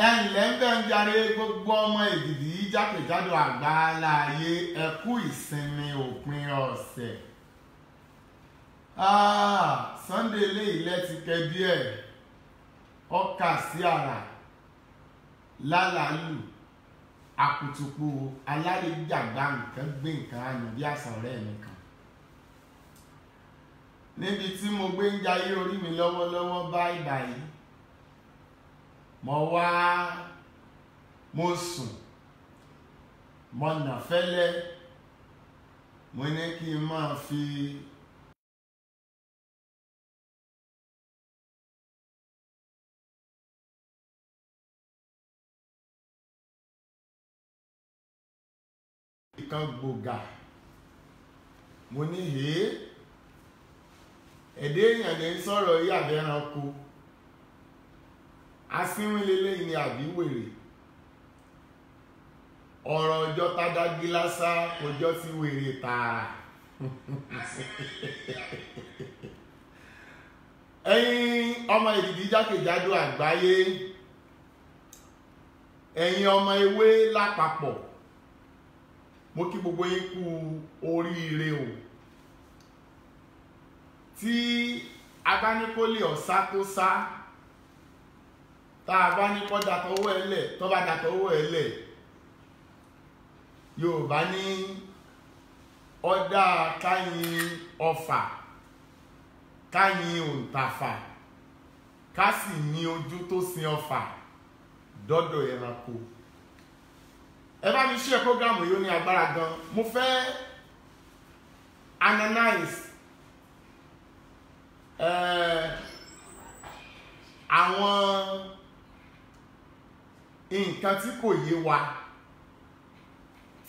ẹ̀ǹlẹ́ ń bẹ̀ ń jàre gbogbo ọmọ Èdìdì jákèjádò àgbáláyé ẹ kú ìsinmi òpin ọ̀sẹ̀. Sunday eléyìí lẹ́ti kẹ díẹ̀ ọkà sí àrà lálàálù àkùtùkù alárèjàgbá nǹkan gbé nǹkan àná bí àṣà ọ̀rẹ́ mi kan. Níbi tí mo gbé ń jayé orí mi lọ́wọ́lọ́wọ́ báyìí mo sùn mo nà fẹ́lẹ́ mo ní kí n máa fi ìkan gbògà mo ní ẹ̀dẹ́ èèyàn ní sọ̀rọ̀ yàbẹ̀ ẹranko asínwín lélẹ́yìn ni àbí wèrè ọ̀rọ̀ ọjọ́ tádágí lásá ọjọ́ tí wèrè tààrà. ẹ̀yin ọmọ Èdìdì jákèjádò àgbáyé ẹ̀yin ọmọ ewé lápapọ̀ mo kí gbogbo yín kú oríire o. Tí a bá ní kó lè ọ̀sá tó sá tá a bá ní kó dàtọwọ́ ẹlẹ̀ tó bá dàtọwọ́ ẹlẹ̀ Yorùbá ní ọ̀dà káyin ọfà káyin òǹtàfà ká sì ní ojú tó sin ọfà dọ́dọ̀ ẹranko. Ẹ bá mi share program yìí ó ní agbára gan. Mo fẹ́ analyze àwọn nǹkan tí kò yé wa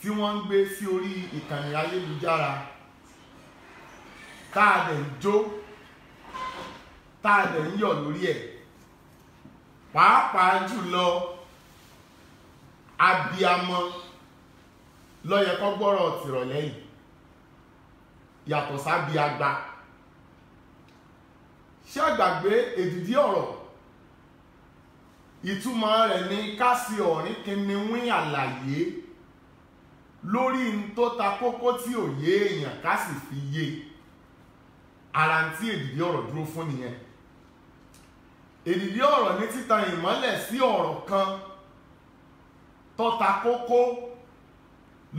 tí wọ́n ń gbé sí orí ìkànnì ayélujára tá a dẹ̀ ń jó tá a dẹ̀ ń yọ̀ lórí ẹ̀, pàápàá jùlọ abiyamọ ló yẹ kó gbọ́rọ̀ tìrọ̀lẹ́ yìí yàtọ̀ sábíagbá. Ṣé àgbàgbé èdìdí ọ̀rọ̀ ìtumọ̀ rẹ̀ ní ká sí ọ̀rín kìnnìún àlàyé lórí n tó ta kókó tí ò yé èèyàn ká sì fi yé ara tí èdìdí ọ̀rọ̀ dúró fún nìyẹn. Èdìdí ọ̀rọ̀ ní títan ìmọ́lẹ̀ sí ọ̀rọ̀ kan tó ta kókó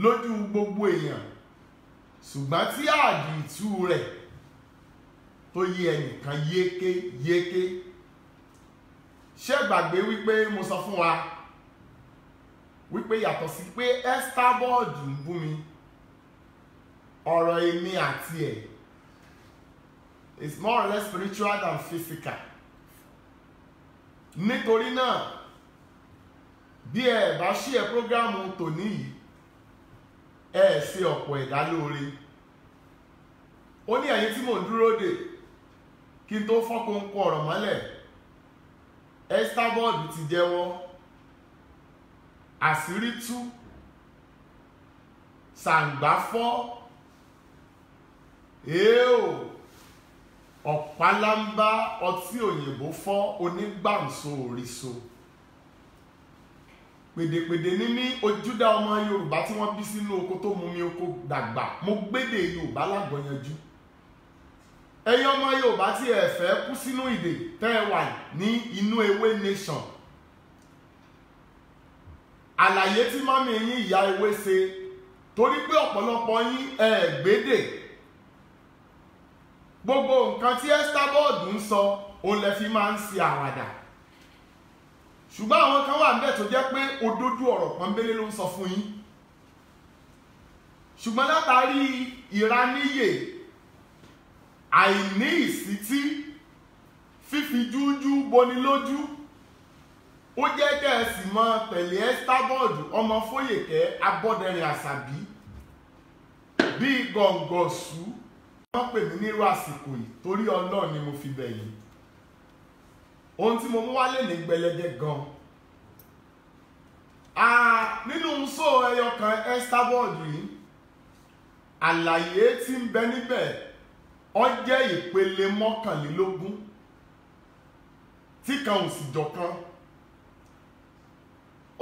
lójú gbogbo èèyàn ṣùgbọ́n tí àdìtú rẹ̀ tó yé ẹnìkan yékéyéké. Ṣé gbàgbé wípé mo sọ fún wa wípé yàtọ̀ sí pé Estabod ń bú mi, ọ̀rọ̀ èmi àti ẹ̀ is more or less spiritual than physical. Nítorí náà bí ẹ bá share prógrámù tòní yìí ẹ ṣe ọ̀pọ̀ ẹ̀dá lóore. Ó ní ẹ̀yin tí mò ń dúró dè kí n tó fọ́nkóńkó ọ̀rọ̀ mọ́lẹ̀. Estabod ti jẹ́wọ́, àṣírí tú, ṣàǹgbá fọ́, ọ̀pálámbá ọtí òyìnbó fọ́ onígbàǹso òrìṣo. Pèdèpèdè ní mí ojúdá ọmọ Yorùbá tí wọ́n bí sínú oko tó mú mi oko dàgbà, mo gbédè Yorùbá lágbọ̀yanjú. Ẹ̀yin ọmọ Yorùbá tí ẹ fẹ́ kú sínú ìdè tẹ́ ẹ wà ní inú ewé nation. Àlàyé tí mọ́mí yín ìyá ewé ṣe torí pé ọ̀pọ̀lọpọ̀ yín ẹ gbédè. Gbogbo nǹkan tí Estabod ń sọ òun lẹ fi máa ń ṣe àwàdà. Ṣùgbọ́n àwọn kan wà níbẹ̀ tó jẹ́ pé òdodo ọ̀rọ̀ pọ́nbélé ló ń sọ fún yín. Ṣùgbọ́n látàrí ìraníyè, àìní ìsítí, fífi jújú boni lójú, ó jẹ́ kẹ́ẹ̀sì mọ́ tẹ̀lé Estabod ọmọ Fóyèkẹ́ Abọ́dẹrìn Àṣàbí bíi gọ̀ǹgọ̀sù. Wọ́n pè mí nírú àsìkò yìí torí Ọlọ́run ni mo fi bẹ̀ yín. Ohun tí mo mú wálé ní gbẹlẹgẹ gan. Nínú sọ ẹyọ kan Estabod yìí, àlàyé tí ń bẹ níbẹ̀ ó jẹ́ ìpele 11 tí kan ò sì jọ kan.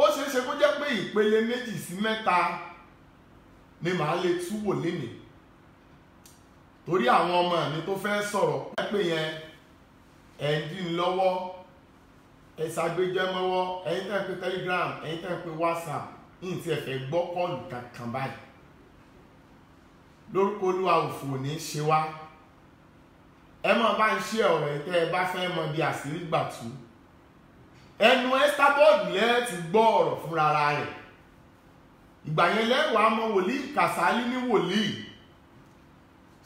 ó ṣeé ṣe kó jẹ́ pé ìpele 2 sí 3 ni màá lè túwò lénìí torí àwọn ọmọ mi tó fẹ́ sọ̀rọ̀ pé yẹn ẹ̀ndín lọ́wọ́ ẹ̀sàgbéjẹ́mọ́wọ́ ẹ̀yin tẹ́ ń pe Telegram ẹ̀yin tẹ́ ń pe WhatsApp yìí tí ẹ fẹ́ gbọ́ kọ́ọ̀lù kankan báyìí lórúkọ Olúwa òfò ní ṣe wá ẹ máa bá ń ṣe ọ̀rọ̀ ẹ̀ tẹ́ ẹ bá fẹ́ mọ bí àṣírí gbà tú ẹnu Estabod lẹ́ ti gbọ́ ọ̀rọ̀ fúnra rẹ̀ ìgbà yẹn lẹ́wàá mọ wòlíì Kàsálí ní wòlíì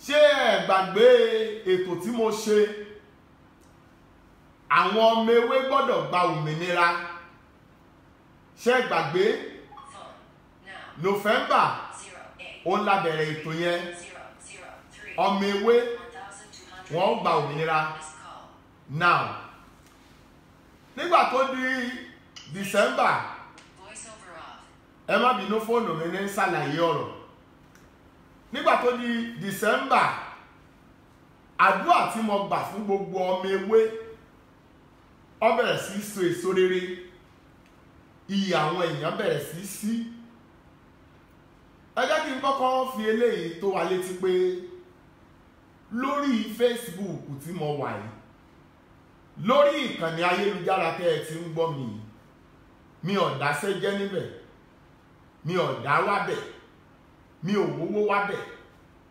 ṣé ẹ gbàgbé ètò tí mo ṣe àwọn ọmọ ewé gbọ́dọ̀ gba òmìnira ṣé ẹ gbàgbé November òun la bẹ̀rẹ̀ ètò yẹn ọmọ ewé wọ́n gba òmìnira now nígbà tó di December ẹ má bínú fóònù mi ní ṣàlàyé ọ̀rọ̀ nígbà tó di December àdúrà tí mo gbà fún gbogbo ọmọ ewé ó bẹ̀rẹ̀ sí so èso rere iye àwọn èèyàn bẹ̀rẹ̀ sí sí ẹ jẹ́ kí n kọ́kọ́ fi eléyìí tó wa létí pé lórí Facebook tí mo wà yìí lórí ìkànnì ayélujára tẹ́ ẹ ti ń gbọ́ mi mi ò dáṣẹ́ jẹ́ níbẹ̀ mi ò dá wábẹ̀ mi ò wówó wábẹ̀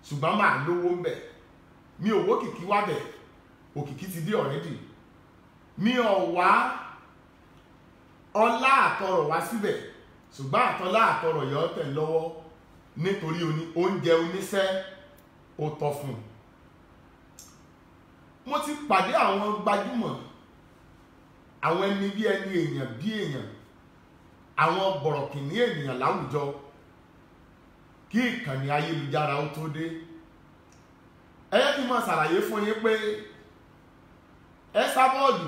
ṣùgbọ́n máa lówó ń bẹ̀ mi ò wó kìkì wábẹ̀ òkìkí ti dé already mi ò wá ọlá àtọrọ̀ wá síbẹ̀ ṣùgbọ́n àtọlá àtọrọ̀ yọ tẹ̀ lọ́wọ́ nítorí oúnjẹ oníṣẹ́ ó tọ́ fún un mo ti pàdé àwọn gbajúmọ̀ àwọn ẹni bí ẹni èèyàn bí èèyàn àwọn bọ̀rọ̀kìnní ènìyàn láwùjọ kí ìkànnì ayélujára ó tó dé ẹ yẹ kí n máa ṣàlàyé fún yín pé Estabod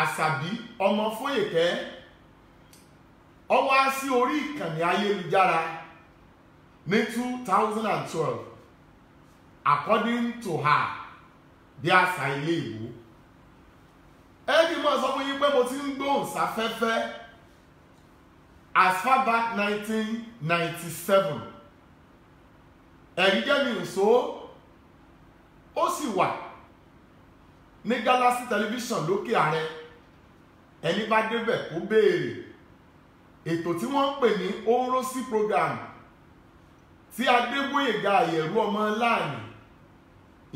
Àṣàbí ọmọ Fóyèkẹ́ ó wá sí orí ìkànnì ayélujára ní 2012 according to her bí àṣà ilé ìwò ẹ kí n máa sọ fún yín pé mo ti ń gbóhùn sáfẹ́fẹ́ as far back 1997 ẹ̀rí jẹ́ mi nso ó sì wà ní Galaxy television lókè ààrẹ ẹni bá débẹ̀ kó béèrè ètò tí wọ́n ń pè ní Orosi program tí Adégbóyèga Àyẹ̀rú ọmọ láàyè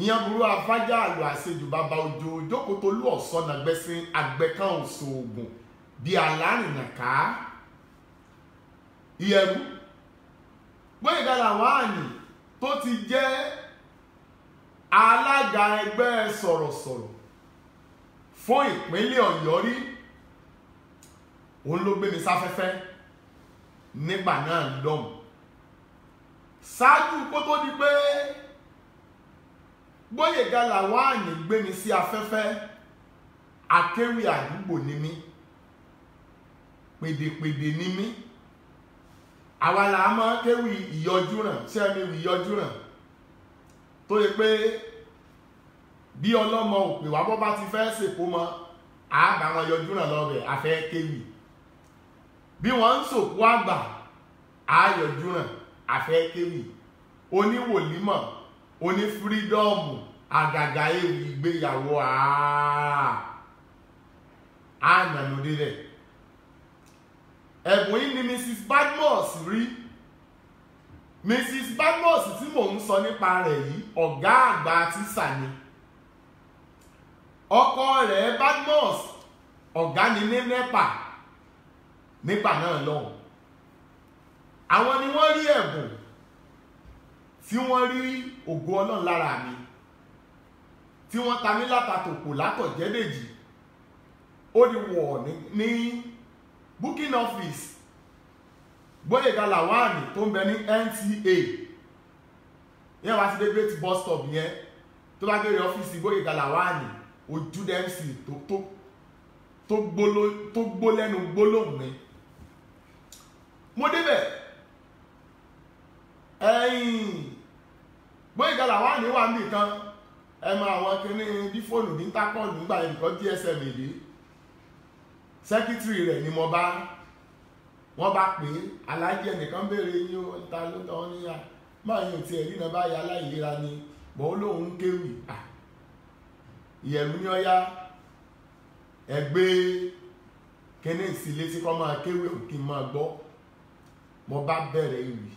ìyẹn burú afájá àlọ́ àṣejù bàbá òjò òjókòtolú ọ̀sọ́nà gbẹ́sìn àgbẹ̀kan òṣò ògùn bíi alárìnàká Ìyẹ̀rú Gbóyèga Làwáàní tó ti jẹ́ alága ẹgbẹ́ sọ̀rọ̀sọ̀rọ̀ fún ìpínlẹ̀ Ọ̀yọ́ rí òun ló gbé mi sáfẹ́fẹ́ nígbà náà lọ́hùn ṣáájú kó tó di pé Gbóyèga Làwáàní gbé mi sí afẹ́fẹ́ akéwì àdúgbò ni mí pèdèpèdè ni mí àwa là á máa kéwì ìyọjúràn sẹ́mi ìyọjúràn tó yẹ pé bí ọlọ́mọ òpè wá bọ́ bá ti fẹ́ sèkó mọ́ àbá wọn yọjúràn lọ́bẹ̀ afẹ́ kéwì bí wọ́n ń sòkú àgbà àyọjúràn afẹ́ kéwì oníwòlímọ̀ oní fírídọ́ọ̀mù àgàgà ewì ìgbéyàwó ànànúdé rẹ̀ ẹ̀bùn yìí ni Mrs. Badmus rí Mrs. Badmus tí mò ń sọ nípa rẹ̀ yìí ọ̀gá àgbà tíṣà ni ọkọ rẹ̀ Badmus ọ̀gá ni ní NEPA nígbà náà lọ́hùn àwọn ni wọ́n rí ẹ̀bùn tí wọ́n rí ògo Ọlọ́run lára mi tí wọ́n ta mí látàtòkò látọ̀jẹ́dèjì ó di wọ̀ ní booking office Gbóyèga Làwáàní tó ń bẹ ní NTA yẹn wá sí dé great bus stop yẹn tó bá gbére ọ́fíìsì Gbóyèga Làwáàní ojú MC tó gbó lẹ́nu gbólóhùn mi mo débẹ̀ Gbóyèga Làwáàní wà níbi kan ẹ mọ àwọn kíní bí fóònù ní tákọ̀ọ̀lù nígbà yẹn nìkan DSM èdè sẹ́kítírì rẹ̀ ni mo bá wọ́n bá pè é alájẹ nìkan béèrè yín ó ta ló tọ́ ní à máa yín ò tiẹ̀ rí náà báyìí aláìlera ni bọ́ ó lóun ń kéwì ìyẹ̀rù ní ọ̀yá ẹgbẹ́ kíní ìsìlẹ̀ tí kọ́ máa kéwì òkè máa gbọ́ mo bá bẹ̀rẹ̀ ìwì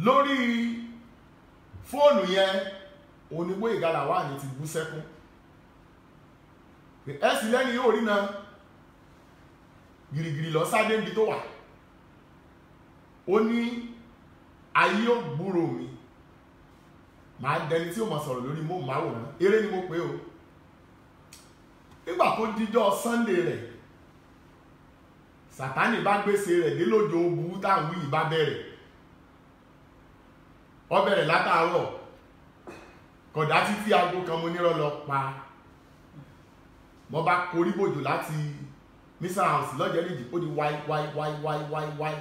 lórí fóònù yẹn onígbó ìgalà wà ní ti bú sẹ́kún ẹ̀sìn lẹ́yìn yóò rí náà gìrìgìrì lọ sáde níbi tó wà ó ní ayé ò gbúrò mi máa dẹni tí ó máa sọ̀rọ̀ lórí mo máa wòrán eré ni mo pè ó nígbà tó díjọ́ Sunday rẹ̀ Sátánì bá gbèsè rẹ̀ dé lójó ogun táwọn yìí bá bẹ̀rẹ̀ ó bẹ̀rẹ̀ látàárọ̀ kódà títí aago kan mo nírọ̀ lọ pa mo bá korí bòjò láti Mr. House lọ́jẹ́rìjì ó di wáí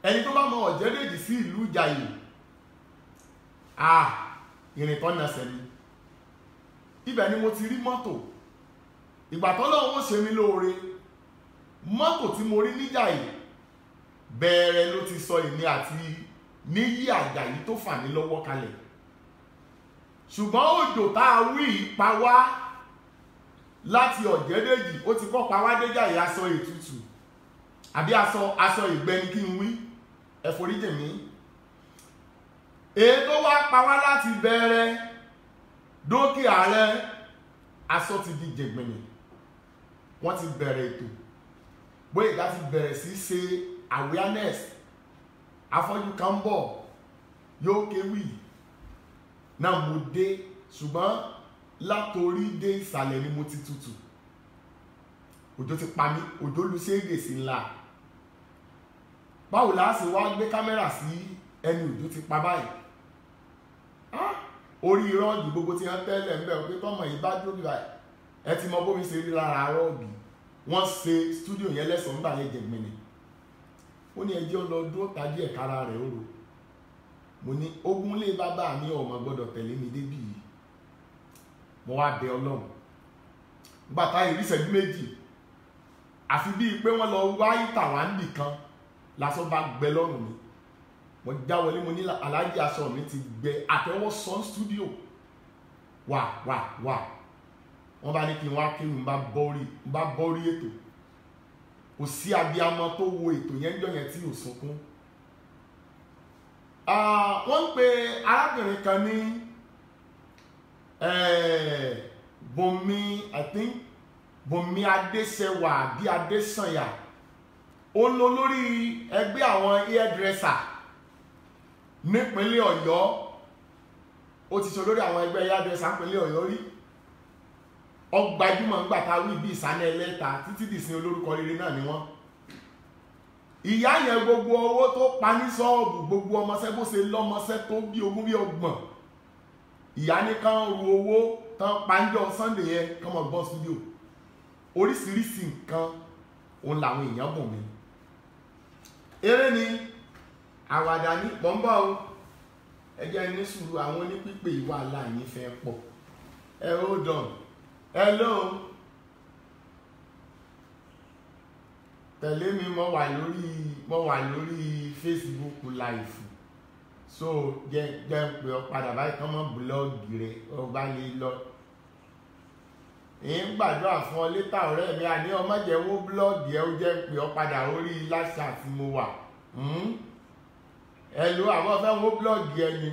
ẹni tó bá mọ Ọ̀jẹ́dèjì sí ìlú Ìjàyè ìrìn tó nà sẹ́ni ibẹ̀ ni mo ti rí mọ́tò ìgbà tọ́lọ́run ó ṣe mí lóore mọ́tò tí mo rí níjàyè bẹ̀rẹ̀ ló ti sọ èmi àti Níyì Àjàyí tó fà mí lọ́wọ́ kalẹ̀ ṣùgbọ́n òjò tá a wí pa wá láti Ọ̀jẹ́dèjì ó ti kọ́ pa wá déjàyè aṣọ ètùtù àbí aṣọ ìgbẹ́ni kí n wí ẹ̀foríjì mi èyí tó wá pa wá láti bẹ̀rẹ̀ dókè ààrẹ aṣọ ti di jẹ̀gbẹ̀nì wọ́n ti bẹ̀rẹ̀ ètò Gbóyèga ti bẹ̀rẹ̀ sí ṣe awareness afọ́jú kan bọ̀ yóò kéwì náà mo dé ṣùgbọ́n látorí dé ìsàlẹ̀ ni mo ti tutù òjò ti pa mí òjò lu ségè sí ńlá báwo la ṣe wá gbé kámẹ́rà sí ẹni òjò ti pa báyìí orí rọ́ọ̀gì gbogbo tí wọ́n tẹ́lẹ̀ ń bẹ̀ pé tọ́mọ yìí bá dúró bíbá ẹ ti mọ bómi ṣe rí lára rọ́ọ̀gì wọ́n ṣe stúdíò yẹn lẹ́sàn-án nígbà yẹn jẹ̀gbẹ̀nì ó ní ẹjẹ́ lọ dúró tàbí ẹ̀ka ara rẹ̀ ó ro mo ní ogun lé bàbá mi ọmọ gbọ́dọ̀ tẹ̀lé mi débì yìí mo wá bẹ Ọlọ́run gbàtà ìrísẹ̀jú méjì àfi bíi pé wọ́n lọ wá ìtàwá nìkan lásán bá gbẹ lọ́rùn mi mo já wọlé mo ní aláàjì aṣọ mi ti gbẹ àtẹwọ́ sọ́n stúdíò wà wọ́n bá ní kí n wá kí n bá bọ́rí ètò kò sí abiyamọ tó wo ètò yẹn jọ yẹn tí ò sunkún wọ́n ń pe arábìnrin kan ní Bùnmi Adéṣẹwà bí Adésànyà ó ń lọ lórí ẹgbẹ́ àwọn hairdresser nípínlẹ̀ Ọ̀yọ́ ó ti ṣe olórí àwọn ẹgbẹ́ hairdresser nípínlẹ̀ Ọ̀yọ́ rí ọgbàjúmọ̀ ńgbà tá a wí bí ìsánẹ́ ẹlẹ́ta títí dìsín olórúkọ rere náà ni wọ́n ìyá yẹn gbogbo owó tó pa ní ṣọ́ọ̀bù gbogbo ọmọṣẹ́ bó ṣe lọ́mọṣẹ́ tó bí ogún bí ọgbọ̀n ìyá ní kán ru owó tán panjọ Sunday yẹn kán mọ̀ gbọ́n studio oríṣiríṣi nǹkan òun làwọn èèyàn bùn mí eré ni àwàdà ní pọ́ńbọ́ o ẹjẹ́ ní sùúrù àwọn onípípé ìwà aláìní fẹ́ pọ̀ hold on hello tẹ̀lé mi mo wà lórí Facebook live so jẹ́ pé ọ padà báyìí kán mọ́ búlọ́ọ̀gì rẹ̀ ọba lè lọ èyí ń gbàdúrà fún ọ létà ọ̀rẹ́ mi àní ọmọ jẹ́ wó búlọ́ọ̀gì ẹ ó jẹ́ pé ọ padà orí láṣà tí mo wà hello àwọn fẹ́ wó búlọ́ọ̀gì ẹ ni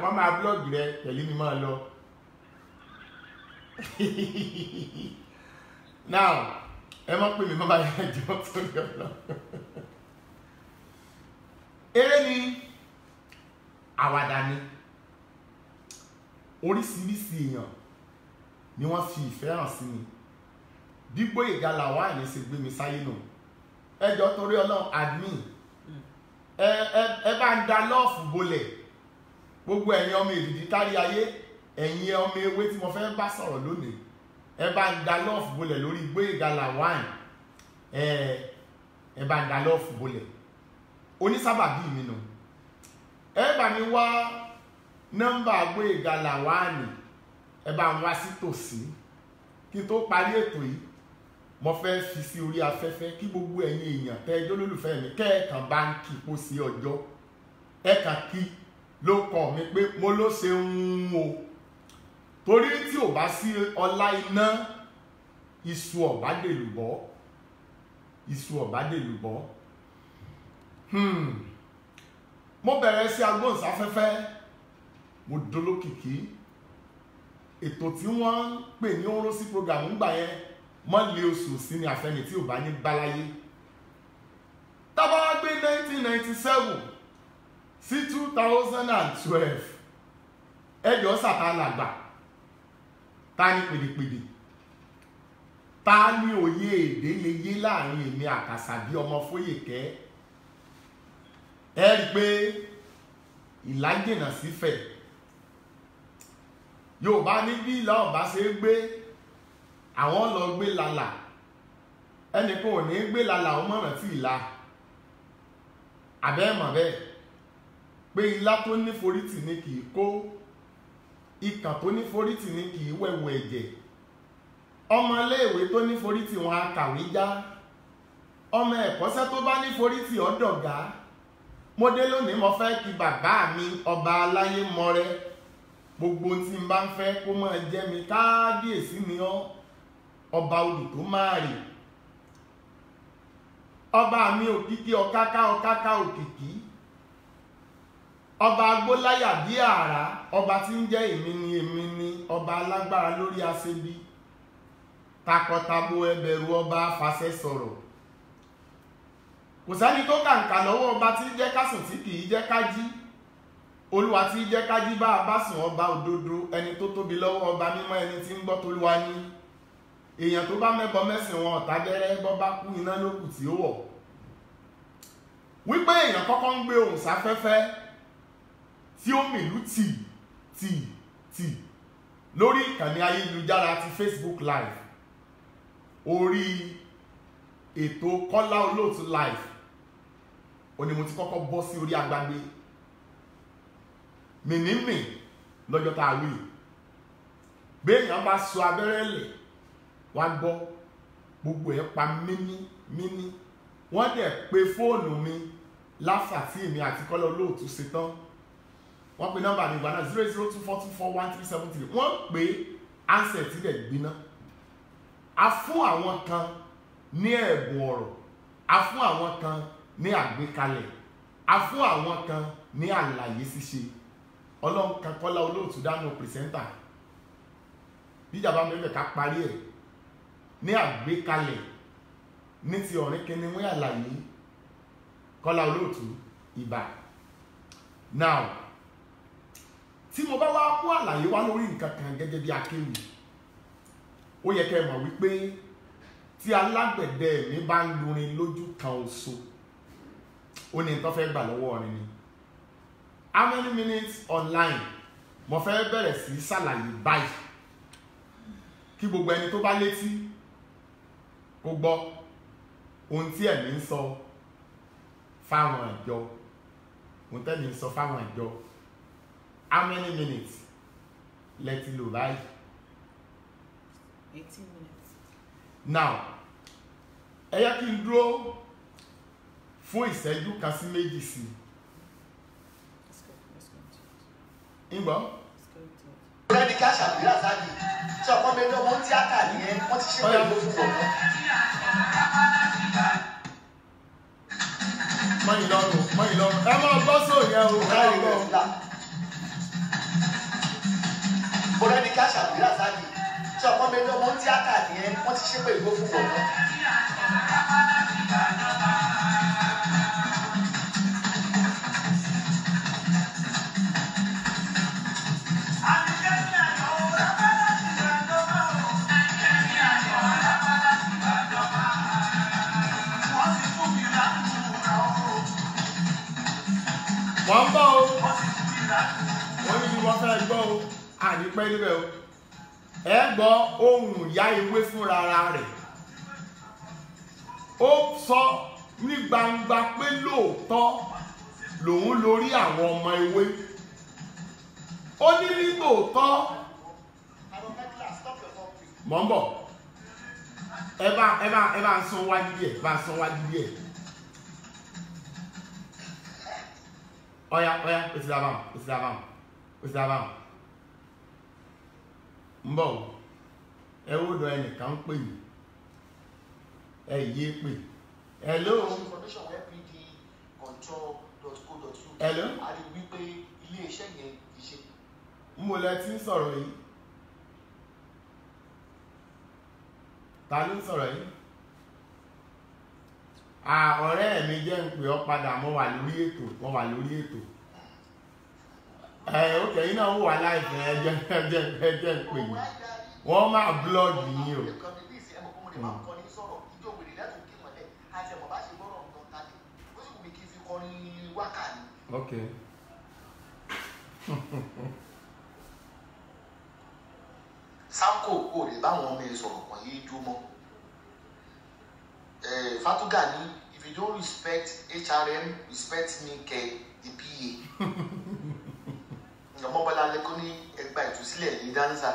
wọ́n máa búlọ́ọ̀gì rẹ tẹ̀lé mi máa lọ now ẹ mọ́ pè mí mọ́ bá yẹ jọ tó yọ lọ eré ni àwàdà ni oríṣiríṣi èèyàn ni wọ́n fi ìfẹ́ hàn sí mi bí Gbóyèga Lawal ṣe gbé mi sáyé nù ẹjọ́ torí Ọlọ́run admin ẹ bá ń da lọ́ọ̀fù bolẹ̀ gbogbo ẹ̀yin ọmọ èdìdí kárí ayé ẹ̀yin ọmọ ewé tí mo fẹ́ bá sọ̀rọ̀ lónìí ẹ bá ń da lọ́ọ̀fù bolẹ̀ lórí Gbóyèga Lawal ẹ bá ń da lọ́ọ̀fù bolẹ̀ onísábàbí mi nù ẹ bá mi wá nọ́mbà Gbóyèga Lawal ẹ bá ń wá sí tòsí kí n tó parí ètò yìí mo fẹ́ fi sí orí afẹ́fẹ́ kí gbogbo ẹ̀yin èèyàn tẹ́ ẹjọ́ lólùfẹ́ mi kẹ́ẹ̀kan bá ń kí kó sí ọjọ́ ẹ̀ka kí ló kọ́ mi pé mo ló ṣe ń o torí tí ò bá sí ọlá iná iṣu ọ̀bádèlùbọ́ iṣu ọ̀bádèlùbọ́ mo bẹ̀rẹ̀ sí agbóhùnsáfẹ́fẹ́ mo dolókìkí ètò tí wọ́n ń pè ní Orosi program ń gbà yẹn mọ́lẹ̀ oṣù sí ni àfẹ́ni tí ò bá ní báláyé tábà wá gbé 1997 sí 2012 ẹjọ́ sàtàlàgbà ta ní pèdèpèdè ta ní òye èdè lè yé láàrin èmi àkàsàbí ọmọ Fóyèkẹ́ ẹ rí pé ìlàjìnà sífẹ̀ Yorùbá ní bí ìlà ọ̀bá ṣe gbé àwọn lọ gbé lálà ẹnìkan ò ní gbé lálà ó mọ̀ràn tí ìlà àbẹ́ẹ̀mọ̀ bẹ́ẹ̀ pé ilá tó ní forítì ní kì í kó ikàn tó ní forítì ní kì í wẹ̀wù ẹ̀jẹ̀ ọmọ iléèwé tó ní forítì wọn á kàwé já ọmọ ẹ̀kọ́ṣẹ́ tó bá ní forítì ọ̀dọ̀gá mo dé lónìí mo fẹ́ kí bàbá mi ọba aláyé mọ́rẹ́ gbogbo tí n bá ń fẹ́ kó máa jẹ́ mi kábíyèsí ni ọ́ ọba odù tó máa rì ọba mi òkìkí ọ̀káká òkìkí ọba agbóláyà bí àrá ọba tí ń jẹ́ èmi ni ọba alágbára lórí aṣebi takọtabo ẹbẹ̀rù ọba afàṣẹ sọ̀rọ̀ kò sẹ́ni tó kàǹkà lọ́wọ́ ọba tí ń jẹ́ kásùn tí kì í jẹ́ kájí olúwa tí jẹ́ kájí bá a bá sùn ọba òdodo ẹni tó tóbi lọ́wọ́ ọba mímọ́ ẹni tí ń gbọ́ tolúwa ní èèyàn tó bá mẹ́bọ mẹ́sìn wọn ọ̀tá gẹ́rẹ́ bọ́ bá kú iná lókù tí ó wọ̀ wípé èèyàn kọ́kọ́ ń gbé ohùn sáfẹ́fẹ́ tí ó mìlú tì lórí ìkànnì ayélujára ti Facebook live orí ètò Kọ́lá Olóòtú live ó ní mo ti kọ́kọ́ bọ́ sí orí agbágbé mìnímì lọ́jọ́ tá a wí béèyàn bá sọ abẹ́rẹ́ lẹ̀ wá gbọ́ gbogbo ẹ̀ pa mímí wọ́n dẹ̀ pe fóònù mi láfà tí èmi àti Kọ́lá Olóòtú ṣe tán wọ́n pe nọ́mbà mi ìgbà náà 002441373 wọ́n pe ansẹ̀ tí dẹ̀ gbiná a fún àwọn kan ní ẹ̀bùn ọ̀rọ̀ a fún àwọn kan ní àgbékalẹ̀ a fún àwọn kan ní àlàyé ṣíṣe Ọlọ́run kan Kọ́lá Olóòtú dánú pìrìsẹ́ńtà bíjàmbá mẹ́fẹ̀ ká parí ẹ̀ ní àgbékalẹ̀ ní ti ọ̀rìn kìíní wọ́n àlàyé Kọ́lá Olóòtú ìbà now tí mo bá wá kó àlàyé wá lórí nǹkan kan gẹ́gẹ́ bí akéwì ó yẹ kẹ́ ẹ mọ̀ wípé tí alágbẹ̀dẹ mi bá ń lurin lójú kan oṣù ó ní tó fẹ́ gbà lọ́wọ́ orin ni how many minutes online mo fẹ́ bẹ̀rẹ̀ sí ṣàlàyé báyìí kí gbogbo ẹni tó bá létí kó gbọ́ ohun tí ẹ̀mí ń sọ fáwọn ìjọ ohun tẹ́mi ń sọ fáwọn ìjọ how many minutes lẹ́tí lò báyìí 18 minutes. now ẹ yẹ kí n dúró fún ìṣẹ́jú kan sí méjì sí ìgbọ́. Ọ̀rẹ́dì ká ṣàbíyá sáàdì tí ọ̀pọ̀ mi lọ́wọ́ tíátà nìyẹn wọ́n ti ṣe pẹ̀lú fún ọ̀pọ̀. mọ́yìn lọ́rùn ẹ máa gbọ́ sóòyẹ o ẹ gbọ́. Ọ̀rẹ́dì ká ṣàbíyá sáàdì tí ọ̀pọ̀ mi lọ́wọ́ tíátà nìyẹn wọ́n ti ṣe pẹ̀lú fún ọ̀pọ̀. wọ́n bọ́ o wọ́n ní wọ́n fẹ́ gbọ́ o ànípẹ́ níbẹ̀ o ẹ gbọ́ ohùn ìyá ewé fúnra rẹ̀ ó sọ ní gbangba pé lóòótọ́ lòun lórí àwọn ọmọ ewé ó ní ní lóòótọ́ mọ̀ ń bọ̀ ẹ bá ń sún wájú díẹ̀ bá ń sún wájú díẹ̀ ọ̀yá ó ti dábàá ń bọ̀ ẹ wó dọ̀ ẹnìkan ń pè yìí ẹ yé pè hello hello ń mo lẹ ti ń sọ̀rọ̀ yìí ta ló ń sọ̀rọ̀ yìí ọ̀rẹ́ mi jẹ́ ń pè ọ́ padà mo wà lórí ètò ókè yìí náà wà láìpẹ́ ẹjẹ́ ń pè yìí wọ́n máa blọ́ọ̀gì yín o. Okay. Sanko kò lè báwọn ọmọ ẹ sọ̀rọ̀ kan yìí jó mọ́. Fatuga ní if you don't respect HRM respect me kẹ the PA. Ọmọbọlá lẹ́kọ́ ní ẹgbà ìtúsílẹ̀ ní dáńsà.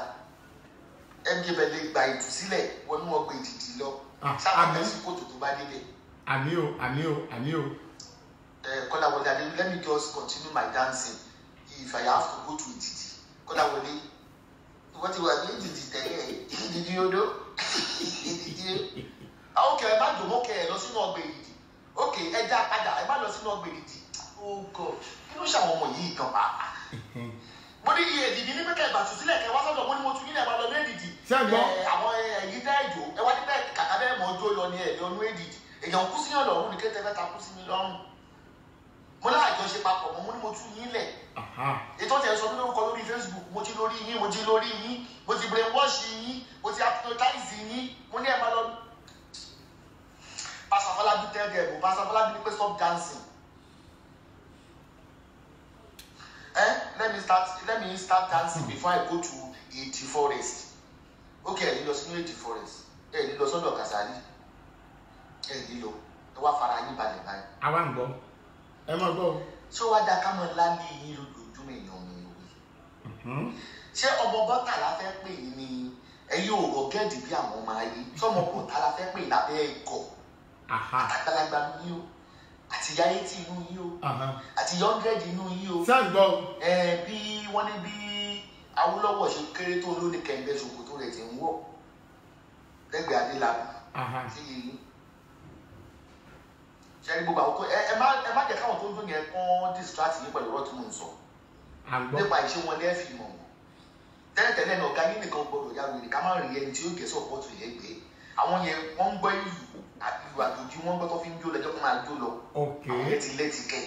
MJBL gba ìtúsílẹ̀ wọnú ọgbà ìdìdì lọ. Sábà sí kòtò tó bá débẹ̀. Àmì o. Kọ́láwọlé, let me just continue my dancing if I have to go to ìdìdì. Kọ́láwọlé, wọ́n ti wà ní ìdìdì tẹ́lẹ̀ ìdìdì odò. Okay, ẹ má jòmó kẹ ẹ lọ sínú ọgbà ìdìdì. Okay, ẹ já padà ẹ má lọ sínú ọgbà ìdìdì. Oh God, kí ló ṣàwọn ọmọ yìí gan pàápàá? Mo ní iye ìdìdì ní pẹ́kẹ́ ìgbà tún sílẹ̀ kẹ wá sọ́dọ̀ mo ní mo tún nílẹ̀ máa lọ ní ìdìdì. Àwọn ẹ̀yìn tẹ́ ìjò ẹ wá ní bẹ́ẹ̀ kàkà bẹ́ẹ̀ mọ́ ọjọ́ lọ ní ẹ̀ lọ́nú ìdìdì. Èèyàn kú sí yàn lọ́rùn ní kété fẹ́ta kú sí mi lọ́rùn. Mo ní àjọṣe papọ̀ mo ní mo tún yín lẹ̀. Ètò ìtẹ̀ sọ lórúkọ lórí Facebook mo ti lórí yín mo ti brainwash yín mo ti hypnotize yín mo ní ẹ̀ máa lọ. Pastor Falabi tell them Pastor Falabi ní pé stop dancing. Let me start dancing before I go to Eti Forest. Okay, ẹ ní lọ sínú Eti Forest. Ẹ ní lọ sọ́dọ̀ Kasali. Ẹ ní lọ. Ẹ wá fara yín balẹ̀ báyìí. Àwa ń gbọ́. Ẹ máa gbọ́. Ṣé wàá da ká mọ lálé yín lójoojúmọ́ èèyàn mi wí? Ṣé ọmọ bọ́tà la fẹ́ pè ní ẹ̀yin ò rọ̀gẹ́dì bí àwọn ọmọ ayé? Ṣé ọmọ bọ́tà la fẹ́ pè lábẹ́ ẹ̀kọ́? Àtàgbàlagbà yín o, àti yáyé tí inú yín o, àti yọ́ngẹ́dì inú yín o. Ṣẹ́gbọ́. Bí wọ́n ní bí Awólọ́wọ̀ ṣe kéré tó lónìí kẹ̀ǹbẹ́ ṣòkòtò rẹ̀ ti ń wọ̀ lẹ́gbẹ̀ẹ́ Adélábù. Sí yìí. Ṣé ní gbogbo àwọn tó ẹ má jẹ́ káwọn tó ń dún yẹn kán distract yín pẹ̀lú ọ̀rọ̀ tí mò ń sọ. Nípa ìṣe wọn lẹ́ fi mọ̀ wọ́n. Tẹ́lẹ̀tẹ́lẹ̀ náà ọ̀gá yín nìkan gbọdọ̀ ya wèrè ká má rí ẹni tí ó gẹ̀ sọ̀pọ̀tù yẹn gbé. Àwọn yẹn wọ́n ń gbọ́ ìlú àjòjì wọ́n gbọ́ tó fi ń jó lẹ́jọ́ kó máa jó lọ. Àwọn yẹn ti lẹ́tìkẹ́.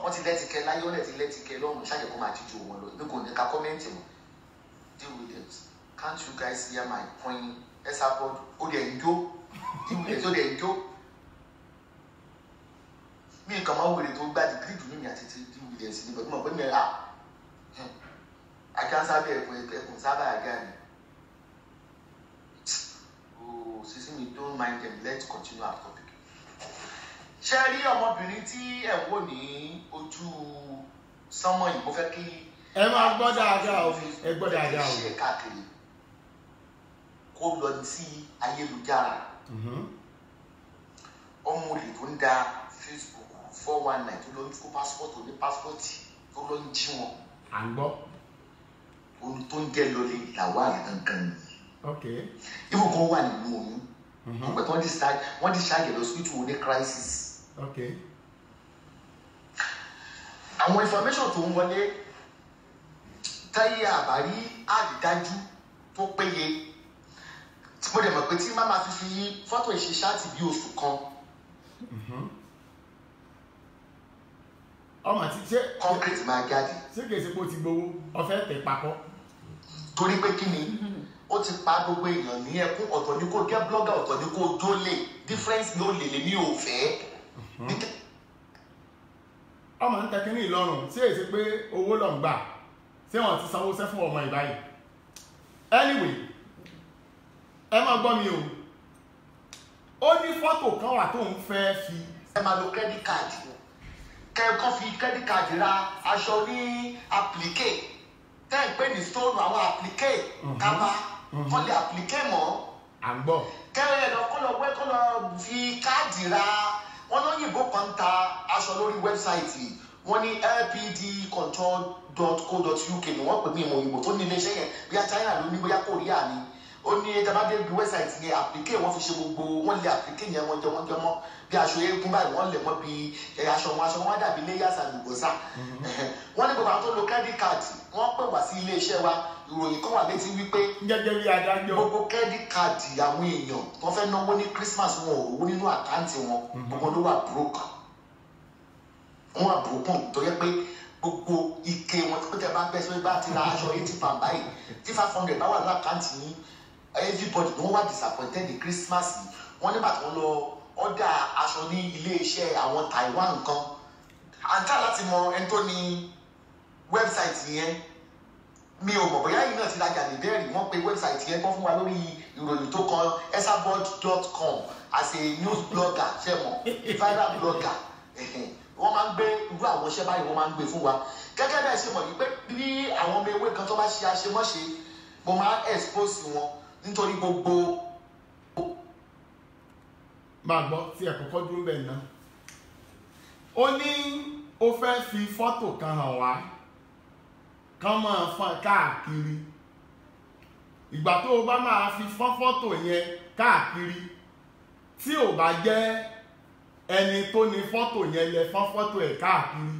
Wọ́n ti lẹ́tìkẹ́ láyé wọ́n ti lẹ́tìkẹ́ lọ́run ṣáàjẹ́ kó máa jíjó wọn lọ. Ibi kò ní ká kọ́mẹ́ǹtì wọn. Deal with it. Can't you guys hear my point? Ẹ sábọ̀ ó dẹ̀ ń jó. Deal with it ó dẹ̀ ń jó. Mi nǹkan máa ń wèrè tó gbá dìgírì dùn mí àti ti deal with it nígbà tó mọ̀ pé mi ajá sábẹ́ ẹ̀kún sábà àgá ni. Sisi mi don't mind them, let's continue our topic. Ṣé rí ọmọbìnrin tí ẹ wò ní ojú sánmọ̀ yìí mo fẹ́ kí ẹ máa gbọ́ dáadáa o ẹ gbọ́ dáadáa o. Ṣé káàkiri kó lọ sí ayélujára ọmọ olè tó ń da Facebook 419 tó lọ ń kó pásítọ̀tì oní pásítọ̀tì tó lọ ń jí wọn. À ń gbọ́. Ohun tó ń jẹ́ lọlé làwọn àgbẹ̀ǹkan yìí. Okay. Even go wà nínú oyún. But wọ́n discharge lọ hospital with a crisis. Okay. Àwọn information tó ń wọlé táyé àbárí àrídájú tó péye. Mo dẹ̀ mọ̀ pé tí má máa fi fọ́tò ìṣe ṣáàtì bí oṣù kan. Ọmọ ti ṣe. Concrete máa jáde. Ṣé kìí ṣe pé o ti gbowó ọ̀fẹ́ tẹ̀ papọ̀? Torí pé kí ni? Ó ti pa gbogbo èèyàn ní ẹkún ọ̀tọ̀ ní kó jẹ́ blogger ọ̀tọ̀ ní kó jólè difference ló lè ní òfẹ́. Ọmọ ń tẹkí ní Ìlọrun tí èsì pé owó lọ ń gbà tí wọ́n ti sanwó sẹ́ fún ọmọ ìbáyìí. Anyway, ẹ máa gbọ́ mi o. Ó ní fọ́tò kan wà tó ń fẹ́ fi. Ẹ máa lo credit card. Kẹ́ẹ̀kan fi credit card ra aṣọ ní applique. Tẹ́ ẹ̀ pé ní stone àwọn applique kábà. Wọ́n lè applique mọ́ à ń gbọ́. kẹ́rẹ́ lọ kọ́ lọ fi káàdì ra wọn lóyìnbó kan ta aṣọ lórí wẹ́bsáìtì wọn ní lpdcontrol.co.uk ni wọ́n pè mí ìmọ̀ òyìnbó tó ní iléeṣẹ́ yẹn bóyá China ló ní bóyá Korea ni ó ní tabadé bí wẹ́bsáìtì yẹn àplikẹ́ wọn fi ṣe gbogbo wọn lé àplikẹ́ yẹn wọn jẹ mọ́ bí aṣọ eégún báyìí wọ́n lẹ̀ mọ́ bí aṣọ wọn dàbí layers àlùbọ́sà wọ́n ní gbogbo àwọn tó lo credit card wọ́n pè wá sí iléeṣẹ́ wa ìròyìn kan wà létí wípé gẹ́gẹ́ bí adájọ́ gbogbo credit card àwọn èèyàn tó fẹ́ náwó ní Christmas wọn ò rówó nínú àkáǹtì wọn gbogbo ló wà broke wọn wà broken tó yẹ pé gbogbo ike wọn tó tẹ bá bẹ́ẹ̀ sọ bá ti ra aṣọ 80 pound báyìí tí 500 bá wà lákàǹtì yín everybody ló wà disappointed ní Christmas yìí wọ́n nígbà tó ń lọ ọ̀dà aṣọ ní iléeṣẹ́ àwọn Taiwan kan àǹtá láti mọ ẹni tó ní wẹ́bsáìtì yẹn mi ò mọ̀ bóyá yìí náà ti rajà ní bẹ́ẹ̀rì wọ́n pe wẹ́bsáìtì yẹn kọ́ fún wa lórí ìròyìn tó kan esabod.com as a news blogger ṣe mọ̀ viral blogger wọ́n máa ń gbé irú àwọn iṣẹ́ báyìí wọ́n máa ń gbé fún wa gẹ́gẹ́ bẹ́ẹ̀ ṣe mọ̀ wípé bí àwọn ọmọ ewé kan tó bá ṣe àṣemọ́ṣe mo máa expose wọn nítorí gbogbo. máa gbọ́ tí ẹ̀ kọ́kọ́ dúró bẹ́ẹ̀ náà ó ní ó fẹ́ fi fọ́tò kan hàn wá kán máa fọ́n káàkiri ìgbà tó o bá máa fi fọ́n fọ́tò yẹn káàkiri tí ò bá jẹ́ ẹni tó ní fọ́tò yẹn lẹ fọ́n fọ́tò ẹ̀ káàkiri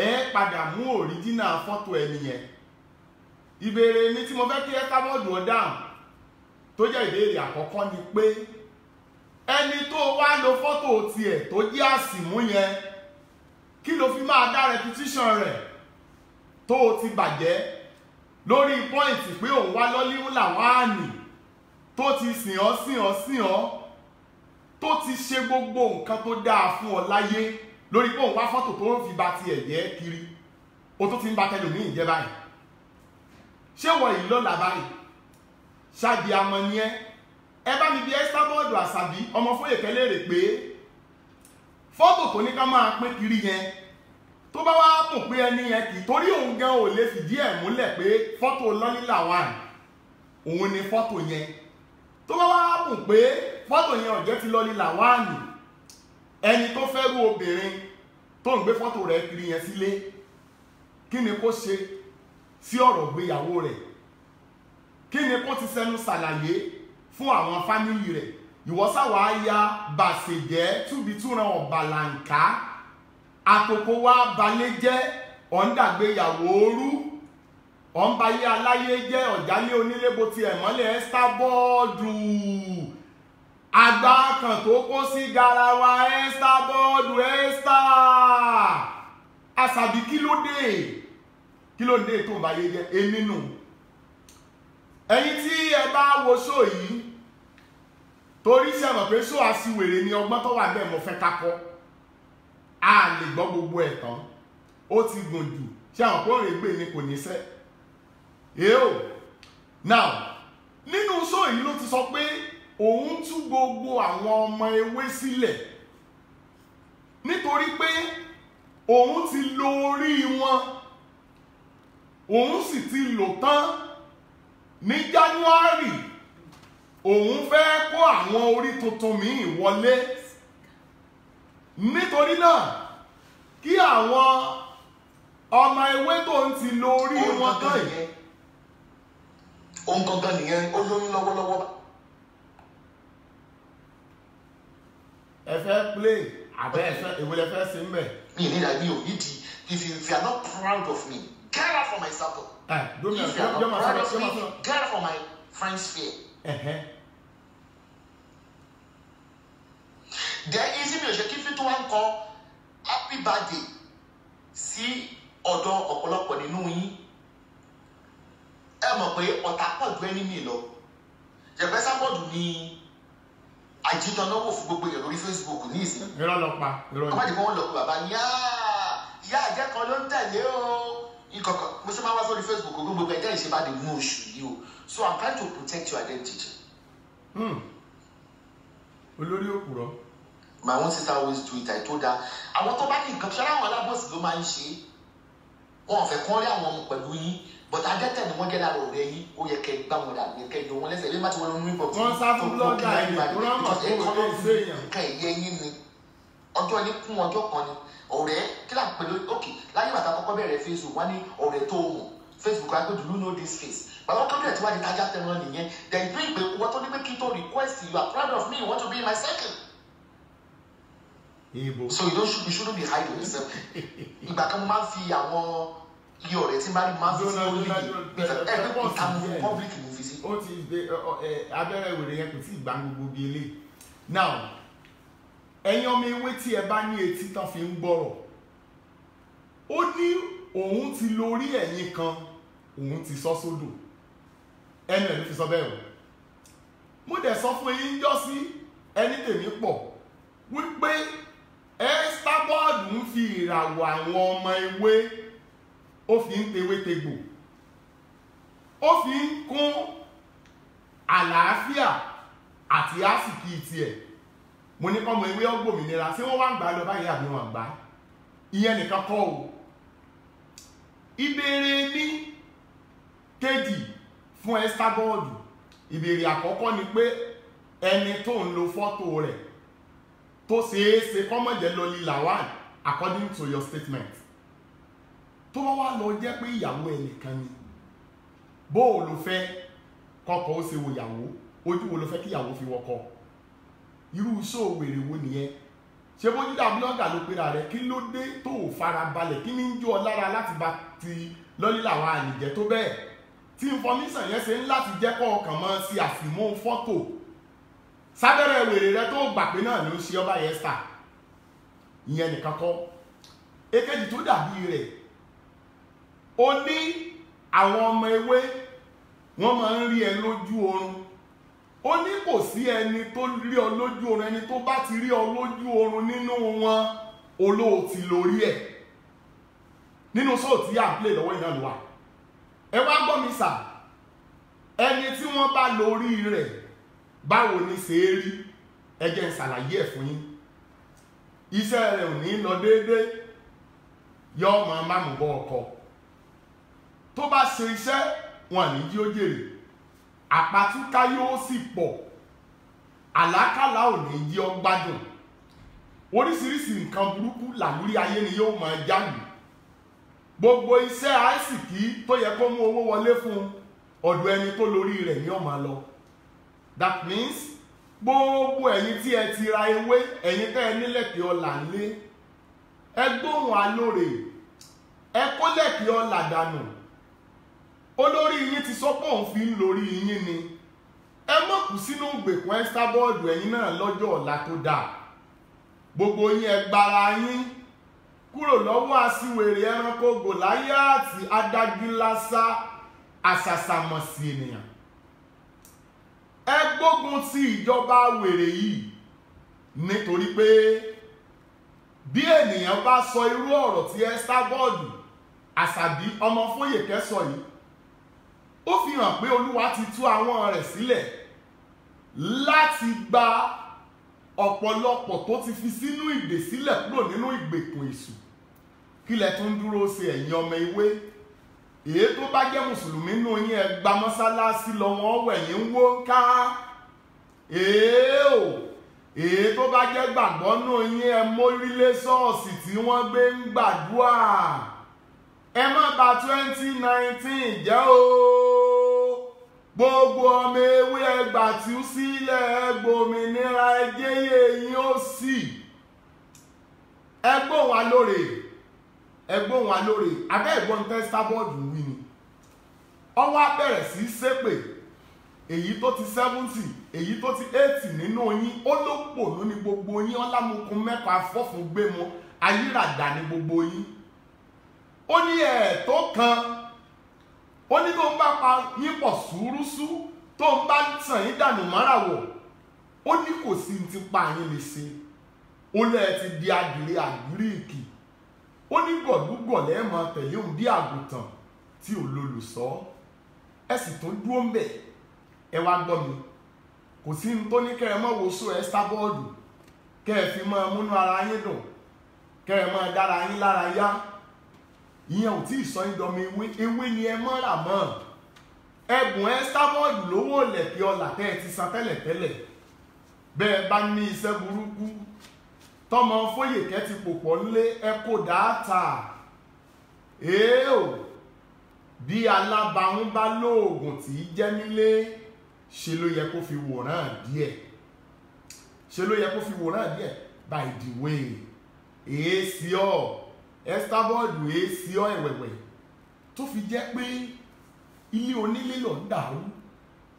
ẹ padà mú òríjínà fọ́tò ẹni yẹn ìbéèrè mi tí mo fẹ́ kí ẹ kábọ̀dù ọ̀dáhùn tó jẹ́ ìbéèrè àkọ́kọ́ ni pé ẹni tó wá lo fọ́tò tiẹ̀ tó jẹ́ àsìmú yẹn kí ló fi máa dá repetition rẹ̀ tó o ti bàjẹ́ lórí pọ́ìntì pé òun wá lọ́líwú làwọn àní tó ti sìn ọ́ tó ti ṣe gbogbo nǹkan tó dáa fún ọ láyé lórí pé òun wá fọ́tò tó ń fi ba tiẹ̀ jẹ́ kiri o tó ti ń ba tẹlòmíì jẹ́ báyìí ṣé wọ̀ yìí lọ́la báyìí ṣáàdì amọ̀ ni ẹ bá mi bí Esabod Àṣàbí ọmọ Foyeke léèrè pé fọ́tò tó ní ká máa pín kiri yẹn tó bá wá mọ̀ pé ẹni yẹn kì í torí òun gan ò lè fìdí ẹ̀ múlẹ̀ pé fọ́tò Lọ́lí Làwàn òun ni fọ́tò yẹn tó bá wá mọ̀ pé fọ́tò yẹn ọ̀jẹ́ ti Lọ́lí Làwàn ẹni tó fẹ́ rú obìnrin tó ń gbé fọ́tò rẹ̀ kiri yẹn sílé kí ni kó ṣe sí ọ̀rọ̀ ìgbéyàwó rẹ̀ kí ni kó ti sẹ́nu ṣàlàyé fún àwọn fámìlì rẹ̀ ìwọ́sàwọ̀ àyà bàṣẹ̀jẹ́ túbitúran ọ̀bàlàǹká àtòkò wa balẹ̀ jẹ́ ọ̀ǹdàgbéyàwó rú ọ̀ǹbayé aláyé jẹ́ ọ̀jálé onílé bó tiẹ̀ mọ́lẹ̀ Esabod àgbà kan tó kó sí garawa Esabod Àṣàbí kí ló dé tó ń bayé jẹ́ èmi nù ẹ̀yin tí ẹ bá wo ṣó yìí torí ṣe mọ̀ pé ṣó àṣìwèrè ni ọgbọ́n tó wà bẹ́ẹ̀ mo fẹ́ kakọ́ a lè gbọ́ gbogbo ẹ̀ tán ó ti gùn jù ṣe àwọn kó rè gbé ni kò ní sẹ́ èèó now nínú ṣó yìí ló ti sọ pé òun tú gbogbo àwọn ọmọ ewé sílẹ̀ nítorí pé òun ti lo orí wọn òun sì ti lò tán ní January òun fẹ́ kó àwọn orí tuntun míì wọlé nítorí náà kí àwọn ọmọ ewé tó ń ti lo orí wọn tán yìí. ohun gangan nìyẹn ó lóyún lọ́wọ́lọ́wọ́. ẹ fẹ́ play àbẹ́ ẹ fẹ́ èwo lẹ fẹ́ sí mbẹ̀. mi ní ìdàgbé ò ní di if you are not proud of me get out from my circle. If you are not proud of me get out from my friends sphere. Then easy mi ò ṣe kí fító wá ń kọ happy birthday sí ọ̀dọ̀ ọ̀pọ̀lọpọ̀ nínú yín ẹ mọ̀ pé ọ̀tá pọ̀ ju ẹni mi lọ jẹ̀pẹ́ Esabod ní àjítọ́náwó fún gbogbo èèyàn lórí Facebook ní ìsìn. irọ́ lọ pa irọ́ ni. ọmọdé kan wọ́n lọ pé bàbá ìyá àjẹ́ kan ló ń tẹ̀lé o ìkọ̀kọ̀ mo ṣe máa wá sórí Facebook gbogbo ẹ̀jẹ̀ ìṣèbàdé mú oṣù yìí o so I'm trying to protect your identity. olórí òpùrọ́. My own sister always do it. I told her àwọn tó bá ní nǹkan ṣọlá àwọn alábòsí ló máa ń ṣe wọn ò fẹ́ kán rí àwọn ọmọ pẹ̀lú yín but adẹ́tẹ̀ ni wọ́n jẹ́ lára ọ̀rẹ́ yìí ó yẹ kẹ́ gbá wọn dàbí kẹ́ yọ wọn lẹ́sẹ̀ ilé má ti wọ́n ní bọ̀ wọ́n sá fún blọ́gà ẹ̀yìn tó rán mọ̀ fún òwe ìṣèyàn. nǹkan ẹ̀yẹ yín ni ọjọ́ ní kún ọjọ́ kan ni ọ̀rẹ́ kí là ń pè lórí òkè láyé bàtà kọ́kọ́ bẹ̀rẹ̀ Facebook wọ́n ní ọ̀rẹ́ tó mọ̀ Facebook wá pé do you know this face bàbá tó bẹ̀rẹ̀ tí wọ́n di tajà tẹ̀wọ́n nìyẹn then bí ìgbé wọ́n tó ní pé kí tó request you are proud of me you want to be in my circle. So you shouldn't be hiding yourself. Ìgbà kan mo máa ń fi àwọn iye ọ̀rẹ́ tí máa ń fi orí ìtàmù public mo fi sí. ó ti dé abẹ́rẹ́ ìwèrè yẹn kò tí ì gbá gbogbo bíi eléyìí. Now ẹ̀yin ọmọ ewé tí ẹ bá ní etí tán fi ń gbọ́rọ̀ ó ní òun ti lórí ẹ̀yìn kan òun ti sọ sódò ẹnu ẹ̀ ló fi sọ bẹ́ẹ̀ o. Mo dẹ̀ sọ fún yín jọ́ sí ẹni tèmi pọ̀ wípé Estabod ń fi ìràwọ̀ àwọn ọmọ ewé ó fi ń tewétegbò ó fi ń kún àlàáfíà àti àsìkí tiẹ̀. Mo ní kọ́mọ ewé ọgbòmìnira tí wọ́n wá ń gbà lọ báyìí àbí wọn gbà ìyẹn nìkan kọ́ o. Ìbéèrè ní kejì fún Estabod ìbéèrè àkọ́kọ́ ni pé ẹni tó ń lo fọ́tò rẹ̀ tó ṣeéṣe kọ́mọ̀jẹ́ lọ lílà wà according to your statement tó wá wá lọ jẹ́ pé ìyàwó ẹnìkan ni bó o ló fẹ́ kọ́kọ́ ó ṣe wo ìyàwó ojú wo ló fẹ́ kí ìyàwó fi wọkọ irú iṣẹ́ òwèrè wo nìyẹn ṣé bójú dá blọ́gà ló pera rẹ̀ kí ló dé tó ò fara balẹ̀ kí ní ń jó ọ lára láti bá ti lọ́lílà wà àlìjẹ́ tó bẹ́ẹ̀ tí information yẹn ṣe ń láti jẹ́ kọ́ ọkàn mọ́ sí àfìmọ́ fọ́tò sábẹ́rẹ́ wèrè rẹ tó gbà pé náà ló ṣe ọba yẹn sà ìyẹn nìkan kọ́. Èkejì tó dàbí rẹ̀ ó ní àwọn ọmọ ewé wọ́n máa ń rí ẹ lójú oorun ó ní kò sí ẹni tó rí ọ lójú oorun ẹni tó bá ti rí ọ lójú oorun nínú wọn olóòtí lórí ẹ̀ nínú sóòtí à ń play lọ́wọ́ iná ló wà. Ẹ wá gbọ́ mi sà ẹni tí wọ́n bá lórí rẹ̀ báwo ni ṣe é rí ẹ jẹ́ n ṣàlàyé ẹ̀ fún yín. Iṣẹ́ rẹ̀ ò ní lọ déédéé yọ ọmọ mámùbọ ọkọ tó bá ṣe iṣẹ́ wọn ní jí ó jèrè àpatúká yóò sì pọ̀ àlákàlà ò ní jí ọ gbádùn oríṣiríṣi nǹkan burúkú làlúrí ayé ni yóò máa jáde gbogbo iṣẹ́ àìsìkí tó yẹ kó mú owó wọlé fún ọ̀dọ̀ ẹni tó lórí rẹ̀ ní ó máa lọ. That means gbogbo ẹ̀yin tí ẹ ti ra ewé ẹ̀yin tẹ́ ẹ nílẹ̀kẹ̀ ọlà ńlé ẹ gbóhùn alóore ẹ kó lẹ̀kẹ̀ ọlà dànù olórí yín ti sọ pé òun fi ń lórí yín ni ẹ mọ̀ kú sínú ìgbèkùn Estabod ẹ̀yin náà lọ́jọ́ ọ̀la tó dáa gbogbo yín ẹ gbára yín kúrò lọ́wọ́ aṣiwèrè ẹranko Gòláyátì adágúnlásá àṣàṣàmọ̀sí ènìyàn. Ẹ gbógun ti ìjọba wèrè yìí nítorí pé bí ènìyàn bá sọ irú ọ̀rọ̀ tí Estabod Àṣàbí ọmọ Fóyèkẹ́ sọ yìí ó fi hàn pé Olúwa ti tú àwọn rẹ̀ sílẹ̀ láti gba ọ̀pọ̀lọpọ̀ tó ti fi sínú ìdè sílẹ̀ kúrò nínú ìgbèkùn èṣù kí lẹ tún dúró ṣe ẹ̀yin ọmọ ewé èyí tó bá jẹ́ mùsùlùmí nù yín ẹ gba mọ́sálásí lọ wọ́n wẹ̀yìn ń wó ká èyí tó bá jẹ́ gbàgbọ́ nù yín ẹ mórílé ṣọ́ọ̀ṣì tí wọ́n gbé ń gbàdúrà ẹ má bà 2019 jẹ́ o gbogbo ọmọ ewé ẹgbà tí ó sílẹ̀ ẹgbòmìnira ẹjẹ́yẹ yín ó sì ẹgbóhùn alóore ẹgbóhùn alóore abẹ́ ìgbọ́n tẹ́ Estabod wí ni ọwọ́ abẹ́rẹ̀ sí ṣépè èyí tó ti 70 èyí tó ti 80 nínú yín ó ló pò ló ní gbogbo yín ọlámukun mẹ́fà fọ́fún gbé mu ayíràdà ní gbogbo yín ó ní ẹ̀ẹ̀tọ́ kan ó ní tó ń bá pa yín pọ̀ ṣúrúṣú tó ń bá sàn yín dànù máràwọ̀ ó ní kò sí ti pa yín lè ṣe ó lẹ́ẹ̀ ti di adìrẹ àgíríìkì ó ní gọ̀dúgọ̀ lẹ́ẹ̀mọ tẹ̀lé òun bí àgùntàn tí ò lólùṣọ́ ẹ sì tún dúró ń bẹ̀ ẹ wá gbọ́ mi kò sí ní tó ní kẹ́ ẹ mọ́ wo sọ Estabod kẹ́ ẹ fi máa múnú ara yín dùn kẹ́ ẹ máa dára yín lára yá ìyẹn ò tí ì sọ ìdọ̀mọ ewé ni ẹ mọ́ rà mọ́ ẹ̀bùn Estabod lówó lẹ̀kẹ́ ọ̀là tẹ́ ẹ ti san tẹ́lẹ̀tẹ́lẹ̀ bẹ́ẹ̀ bá ní iṣẹ́ burúkú tọmọ Fóyèkẹ́ ti pò pọ̀ nílé ẹ kó dáàtà èèó bí alábàáhùn bá lóògùn tí í jẹ́ nílé ṣe ló yẹ kó fi wòran díẹ̀ by the way èésì ọ̀ Estabod èésì ọ̀ ẹ̀wẹ̀wẹ̀ tó fi jẹ́ pé ilé onílé lọ ń dàrú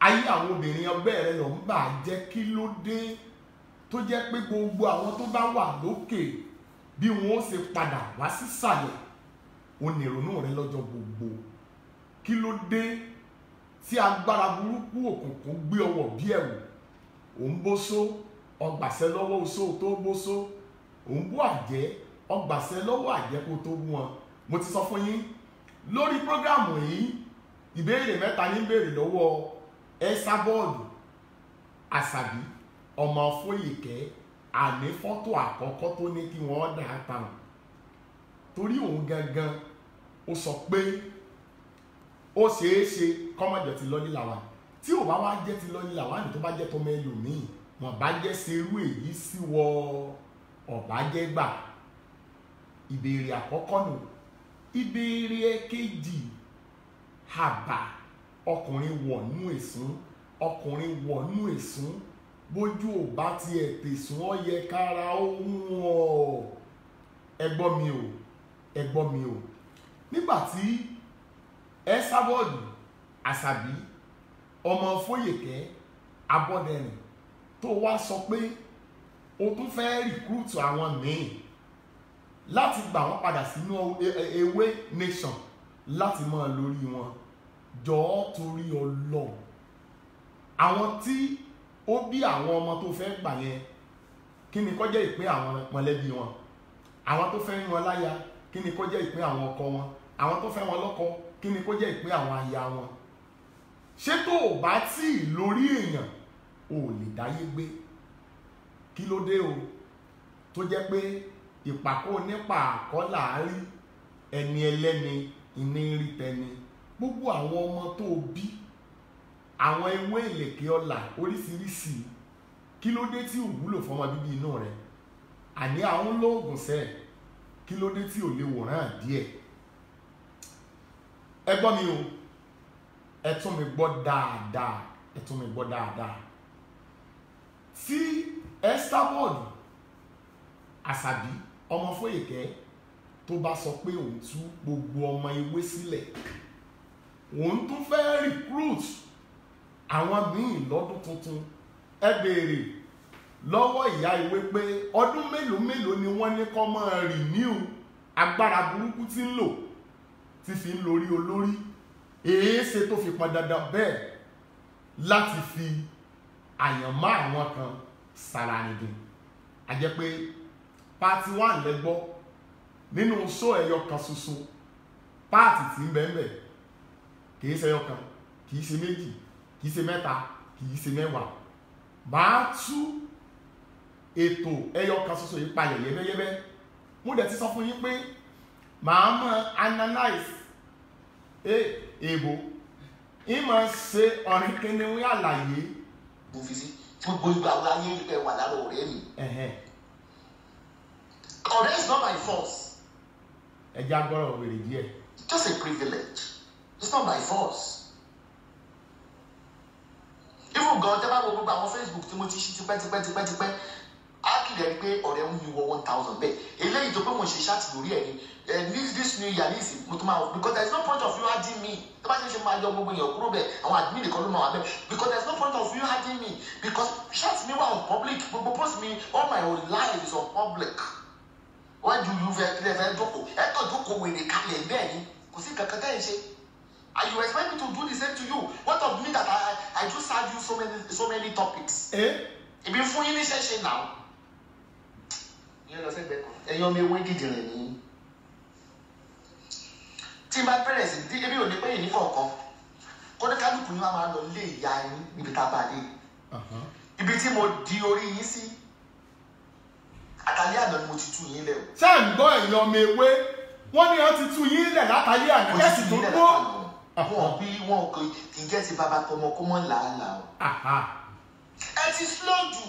ayé àwọn obìnrin ọgbẹ́ rẹ lọ ń bà jẹ́ kí ló dé tó jẹ́ pé gbogbo àwọn tó bá wà lókè bí wọ́n ṣe padà wá sísàlẹ̀ onírònú rẹ lọ́jọ́ gbogbo kí ló dé tí agbára burúkú òkùnkùn gbé ọwọ́ bí ẹ̀wù òun bóṣó ọgbàṣẹ lọ́wọ́ oṣó tó bóṣó òun bú àjẹ́ ọgbàṣẹ lọ́wọ́ àjẹ́ kó tó bú wọn. Mo ti sọ fún yín lórí prógrámù yìí ìbéèrè mẹ́ta ní béèrè lọ́wọ́ Estabod Àṣàbí ọmọ Fóyèkẹ́ àní fọ́tò àkọ́kọ́ tó ní kí wọ́n dà á tàn torí òun gangan ó sọ pé ó ṣeéṣe kọ́mọ̀jọ̀ ti lọ́lí làwà tí ò bá wá jẹ́ ti lọ́lí làwà ní tó bá jẹ́ tọmọ ẹlòmíì wọ́n bá jẹ́ serú èyí sí wọ ọ̀bájẹ́ gbà. Ìbéèrè àkọ́kọ́ nù. Ìbéèrè èkejì àbà ọkùnrin wọ̀nú èsún bójú ò bá tiẹ̀ tẹ̀sùn ó yẹ kára ohun ọ̀ ẹ gbọ́ mi o nígbàtí Estabod Àṣàbí ọmọ Fóyèkẹ́ Abọ́dẹrìn tó wá sọ pé o tún fẹ́ rìkúrútù àwọn míì láti gbà wọ́n padà sínú ewé nation láti máa lórí wọn jọ̀ọ́ torí Ọlọ́run àwọn tí ó bí àwọn ọmọ tó fẹ́ gbà yẹn kí ni kó jẹ́ ìpín àwọn mọ̀lẹ́bí wọn àwọn tó fẹ́ wọn láya kí ni kó jẹ́ ìpín àwọn ọkọ wọn àwọn tó fẹ́ wọn lọ́kọ kí ni kó jẹ́ ìpín àwọn aya wọn. Ṣé tó o bá tí ì lórí èèyàn o lè dáyé gbé kí ló dé o tó jẹ́ pé ìpàkó nípa àkọ́là rí ẹni ẹlẹ́ni ìní rí tẹni gbogbo àwọn ọmọ tó bí àwọn ewé ìlẹ̀kẹ̀ ọlà oríṣiríṣi kí ló dé tí ò wúlò fọmọ bíbí inú rẹ àní àwọn lóògùn sẹ́ẹ̀ kí ló dé tí ò lè wòrán díẹ̀. Ẹ gbọ́ mi o ẹ tún mi gbọ́ dáadáa tí Estabod Àṣàbí ọmọ Fóyèkẹ́ tó bá sọ pé òun tú gbogbo ọmọ ewé sílẹ̀ òun tún fẹ́ recruit àwọn míì lọ́dún tuntun ẹ béèrè lọ́wọ́ ìyá ìwé pé ọdún mélòó ni wọ́n ní kó máa renew agbára burúkú tí ń lò tí fi ń lórí olórí èéṣe tó fi pọn dandan bẹ́ẹ̀ láti fi àyànmọ́ àwọn kan sára nìdín a jẹ́ pé pàtí 1 lẹ́gbọ́ nínú ṣó ẹyọ kan ṣoṣo páàtì tí ń bẹ́ẹ̀ kìí ṣe ẹyọ kan kìí ṣe méjì kìí ṣe mẹ́ta kìí ṣe mẹ́wàá máa tú ètò ẹyọ kan ṣoṣo yìí palẹ̀ yẹ́bẹ́yẹ́bẹ́ mo dẹ̀ ti sọ fún yín pé màá mọ̀ analyze èèbò ìmọ̀ ṣe ọ̀rìn kìnìún àlàyé. mo fi sí gbogbo ìgbà wo ayé ìfẹ́ wà lára ọ̀rẹ́ mi. ọ̀rẹ́ is not my force. ẹja gbọ́rọ̀ wèrè díẹ̀. just a privilege it's not my force. even gan tẹ́ bá wo gbogbo àwọn Facebook tí mo ti ṣí tipẹ́ á kìlẹ̀ rí pé ọ̀rẹ́ ń wọ 1000 bẹ́ẹ̀ eléyìí tó pé mo ṣe ṣáàtì lórí ẹ̀ ni this new year ní ìsìn mo tún máa wọ because there is no point of you adding me tó bá ṣe máa yọ gbogbo èèyàn kúrò bẹ́ẹ̀ àwọn admin nìkan ló máa wà bẹ́ẹ̀ because there is no point of you adding me because ṣáàtì mi wà on public gbogbo post mi all my whole life is on public why do you fẹ́ jókòó ẹ kàn jókòó wèrè kalẹ̀ bẹ́ẹ̀ ni kò sí kankan tẹ́ ẹ ṣe and you expect me to do the same to you what of me that I just serve you so many topics. ìbí fún yín níṣẹ́ ṣe now. ẹ̀yin ọmọ ewé dídìrín ní tí n bá bẹ̀rẹ̀ sí dí ebi ò ní pé yìí ní kọ̀ọ̀kan kó ní kálukú ni wọ́n máa lọ lé ìyá yín níbi tá a bá dé ibi tí mo di orí yín sí àtàlẹ́ àná ni mo ti tú yín lẹ̀ o. ṣé ń gbọ́ ẹ̀yin ọmọ ewé wọ́n ní wọ́n ti tú yín lẹ̀ látàlí àná ẹ̀sìn tó dúró. wọn bí wọn kì í jẹ́ ti bàbá tọmọ kó mọ́ làálàá o. ẹ ti slow jù.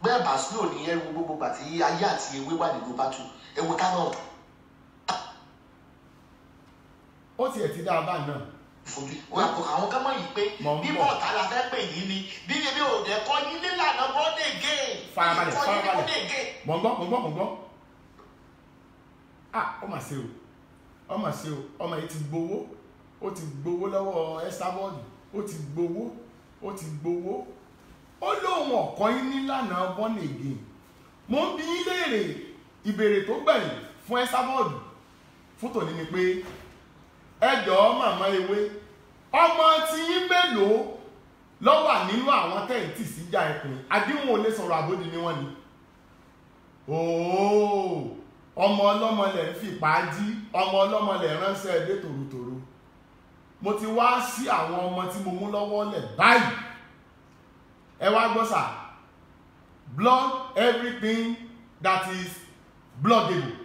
bẹ́ẹ̀ bá slow ní ẹrù gbogbo àti ayé àti ewé wà nínú bátù ewu táwọn. ó tiẹ̀ ti dá a bá náà. àwọn kan mọ̀ yìí pé bí bọ́ọ̀tà la fẹ́ pè yín ni bí bíbí òde kọ́ yín nílànà bọ́ọ̀dé gé. farabalẹ̀ mọ̀ ń gbọ́. ó mà ṣe o ọmọ yìí ti gbowó lọ́wọ́ Esabod ó ti gbowó ó lóun ọ̀kọ́ yín nílànà born again. mo ń bi yín léèrè ìbéèrè tó gbẹ̀yìn fún Esabod fún tòní ni pé ẹ jọ̀ọ́ màmá ewé ọmọ tí yín mélòó ló wà nínú àwọn tẹ́ǹtì síjà ẹkùn àdéhùn ò lè sọ̀rọ̀ àbódì ni wọ́n ni. ọmọ ọlọ́mọ lẹ̀ ń fipá jí ọmọ ọlọ́mọ lẹ̀ ránṣẹ́ dé tòrótòró. mo ti wá sí àwọn ọmọ tí mo mú lọ́wọ́ lẹ̀ báyìí. ẹ wá gbọ́ sà blood everything that is bloodable.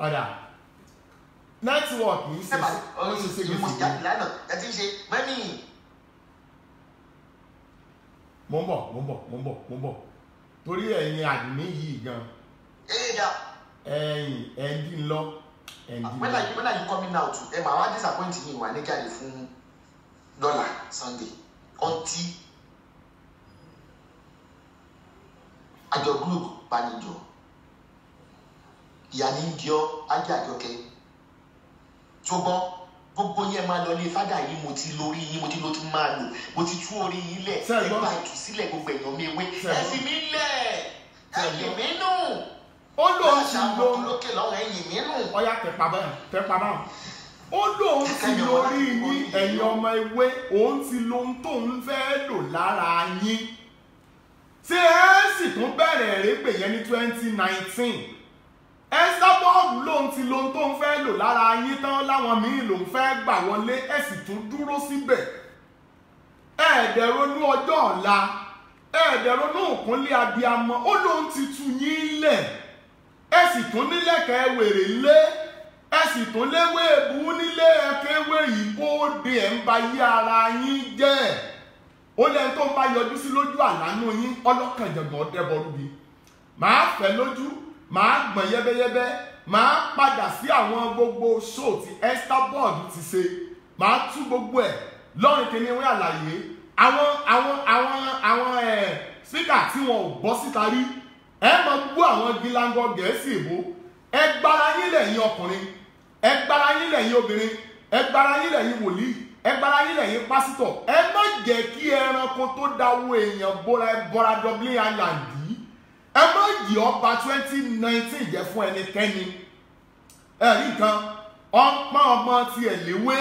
ọ̀dà nẹ́tíwọ̀kì yìí ṣe mo ń bọ̀ torí ẹ̀yin àdìní yìí gan ẹ̀yìn lọ. When are you coming out? Emma, I disappoint you when they get the phone dollar Sunday. Until at your group, Banijo. Yaninjo, Ajayoke. So, gbogbo yẹn máa lọ ní fádà yìí mo ti lórí yín mo ti ló ti máa lò mo ti tú orí yín lẹ̀ ẹgbà ìtúsílẹ̀ gbogbo èèyàn mi ewé ẹ fi mí lẹ̀ ẹ̀yìn mi nù. ó lóun ti lo lókè lọ́wọ́ ẹ̀yìn mi nù. ọyá tẹpa báyìí ó lóun ti lórí yín ẹ̀yin ọmọ ewé òun ti lóun tóun fẹ́ lò lára yín tí ẹ sì tún bẹ̀rẹ̀ èrèpè yẹn ní 2019 Esabod lóun ti lóun tóun fẹ́ lò lára yín tán láwọn míì lòun fẹ́ gbà wọlé ẹ sì tún dúró síbẹ̀ ẹ̀ẹ́dẹ̀ronú ọjọ́ ọ̀la ẹ̀ẹ́dẹ̀ronú òkúnlé abiyamọ ó lóun ti tú yín lẹ̀ ẹ sì tún nílẹ̀kẹ̀ wèrè lé ẹ sì tún léwé èbú nílé ẹkẹwé yìí kó de ẹ̀ ń ba yí ara yín jẹ́ ó lẹ́ni tó ń bá yọjú sí lójú àlánú yín ọlọ́kànjọ̀gbọ̀n dẹ́bọrúbi màá fẹ́ lójú màá gbọ̀n yẹ́bẹ́yẹ́bẹ́ màá padà sí àwọn gbogbo show tí Esabod ti ṣe màá tú gbogbo ẹ̀ lọ́rin kìíní wí àlàyé àwọn speaker tí wọn ò bọ́ síta rí ẹ máa gbọ́ àwọn gíláńgọ gẹ̀ẹ́sì èbó ẹ gbára yín lẹ́yìn ọkùnrin ẹ gbára yín lẹ́yìn obìnrin ẹ gbára yín lẹ́yìn wòlíì ẹ gbára yín lẹ́yìn pásítọ̀ ẹ má jẹ́ kí ẹranko tó dáwọ́ èèyàn bọ́ra Dublin Island yìí ẹ má yí ọba 2019 jẹ́ fún ẹnikẹ́ni ẹ̀rí nǹkan ọpọ́n ọmọ tiẹ̀ léwé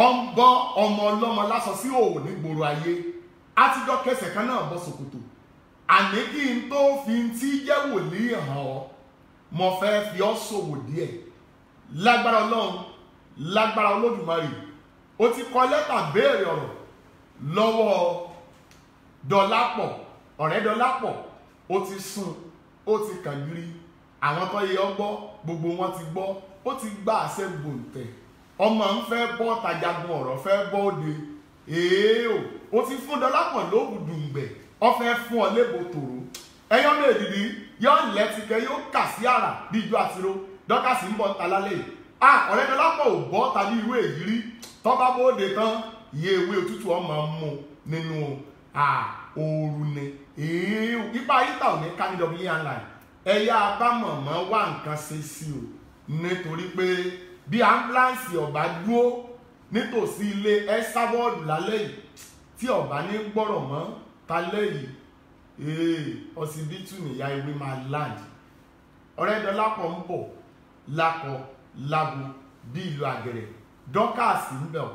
ọ̀nbọ́ ọmọ ọlọ́mọ lásán sí òwò nígboro ayé àtijọ́ kẹsẹ̀ kan náà bọ́ ṣòkòtò àní kí n tó fi tí jẹ́ wòlíì hàn ọ́ mo fẹ́ fi ọ́ ṣòwò díẹ̀ lágbára Ọlọ́run lágbára Olódùmarè ó ti kọ lẹ́tà béèrè ọ̀rọ̀ lọ́wọ́ Dọlápọ̀ ọ̀rẹ́ Dọlápọ̀ ó ti sùn ó ti kàgírí àwọn tó yẹ ọ gbọ́ gbogbo wọn ti gbọ́ ó ti gba àṣẹ gbòǹtẹ̀ ọmọ ń fẹ́ bọ́ tajagun ọ̀rọ̀ fẹ́ bọ́ òde ó ti fún Dọlápọ̀ lóògùdùngbẹ̀ ọ fẹ́ fún ọ lébo tòró ẹyọ méjìdí yọ lẹ́tìkẹ́ yóò kà sí àrà bí ijó àtiró dọ́kàsí ń bọ̀ ń ta lálẹ́ yìí ọ̀rẹ́ Dọlápọ̀ ò bọ́ tàbí ìwé èyí rí tọ́ba bóde tán iye ìwé òtútù ọmọ mú nínú ooru ni ipa yíta ò ní ká ní Dublin Island ẹ̀yà abámọ̀mọ́ wá nǹkan ṣe sí o nítorí pé bí ambulance ọba dúró nítòsí ilé Esabod lálẹ́ yìí tí ọba ní gbọ́rọ̀ mọ́ talẹ́ yìí ọsibítù nìyá ewé máa land ọ̀rẹ́ Dọlápọ̀ ń bọ̀ lákọ lábo bí ìlú àgẹ̀rẹ̀ dọ́kàsì ń bẹ̀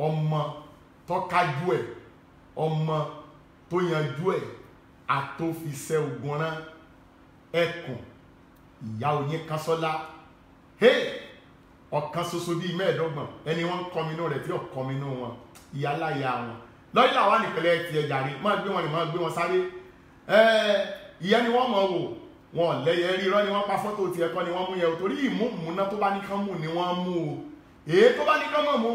ọmọ tọ́kájú ẹ̀ ọmọ tó yanjú ẹ̀ àtòfiṣẹ́ ogun rán ẹkùn ìyá oyin Kásọ́lá ọ̀kan ṣoṣo bíi mẹ́ẹ̀ẹ́dọ́gbọ̀n ẹni wọ́n ń kọminú rẹ̀ tí ò kọminú wọn ìyá láyà wọn lọ́yìn làwọn nìpínlẹ̀ ti ẹ̀jà rí máa gbé wọn ni máa gbé wọn sáré ìyá ni wọ́n mọ̀ wò wọn lẹ́yẹ rírọ́ ni wọ́n pa fọ́tò tiẹ̀ kọ́ ni wọ́n mú yẹ o torí ìmúmúná tó bá ní kán mú ni wọ́n mú o èyí tó bá ní kán mọ̀ mú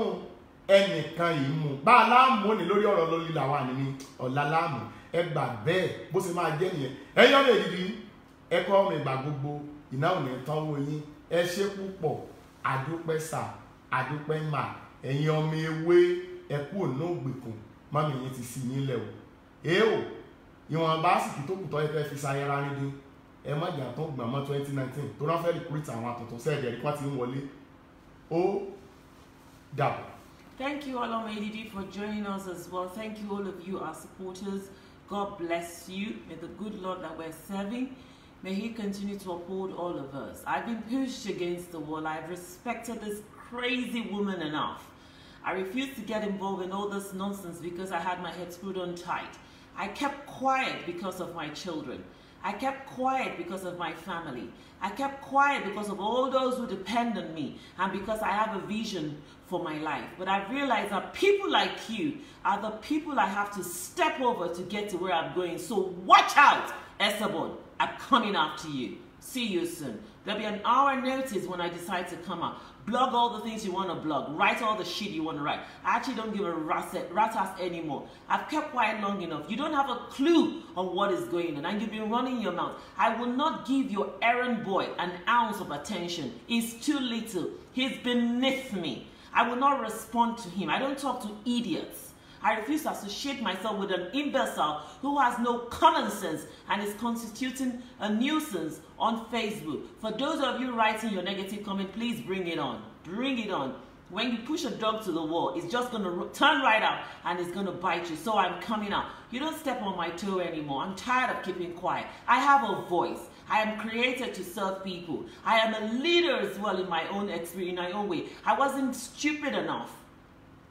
ẹnìkan yìí mú bá a láàmú ní lórí ọ̀rọ̀ lórí làwọn àní ní ọ̀la láàmú ẹ gbà bẹ́ẹ̀ bó ṣe máa jẹ́ nìyẹn ẹ̀yin ọ̀rẹ́ ìdíbi ẹ̀kọ́ ọmọ ìgbà gbogbo ìnáwó ní tánwó yín ẹ ṣe púpọ̀ àdúpẹ́ sà àdúpẹ́ mà ẹ̀yin ọmọ ewé ẹ̀kú ònà ògbèkùn mọ́mí yín ti sí yín lẹ̀ o èèwò ìwọ̀nba àsìkò tó kù tọ́ ẹ fẹ́ fi sayẹra nídìí ẹ má jà tó gbọ̀n mọ́ 2019 tó rán fẹ́ recruit àwọn àtọ̀tọ̀ sẹ́ẹ̀dẹ̀ rí pàtí ń wọlé ó dàbọ̀. Thank you, Oloma Edidi, for joining us as well. Thank you, all of you, our supporters. God bless you. May the good Lord that we're serving, may He continue to uphold all of us. I've been pushed against the wall. I've respected this crazy woman enough. I refused to get involved in all this nonsense because I had my head screwed on tight. I kept quiet because of my children. I kept quiet because of my family. I kept quiet because of all those who depend on me and because I have a vision for my life. But I've realized that people like you are the people I have to step over to get to where I'm going. So watch out, Esabod. I'm coming after you. See you soon. There'll be an hour notice when I decide to come out. Blog all the things you want to blog. Write all the shit you want to write. I actually don't give a rat ass anymore. I've kept quiet long enough. You don't have a clue on what is going on. And you've been running your mouth. I will not give your errand boy an ounce of attention. He's too little. He's beneath me. I will not respond to him. I don't talk to idiots. I refuse to associate myself with an imbecile who has no common sense and is constituting a nuisance on Facebook. For those of you writing your negative comment, please bring it on. Bring it on. When you push a dog to the wall, it's just going to turn right out and it's going to bite you. So I'm coming out. You don't step on my toe anymore. I'm tired of keeping quiet. I have a voice. I am created to serve people. I am a leader as well in my own experience, in my own way. I wasn't stupid enough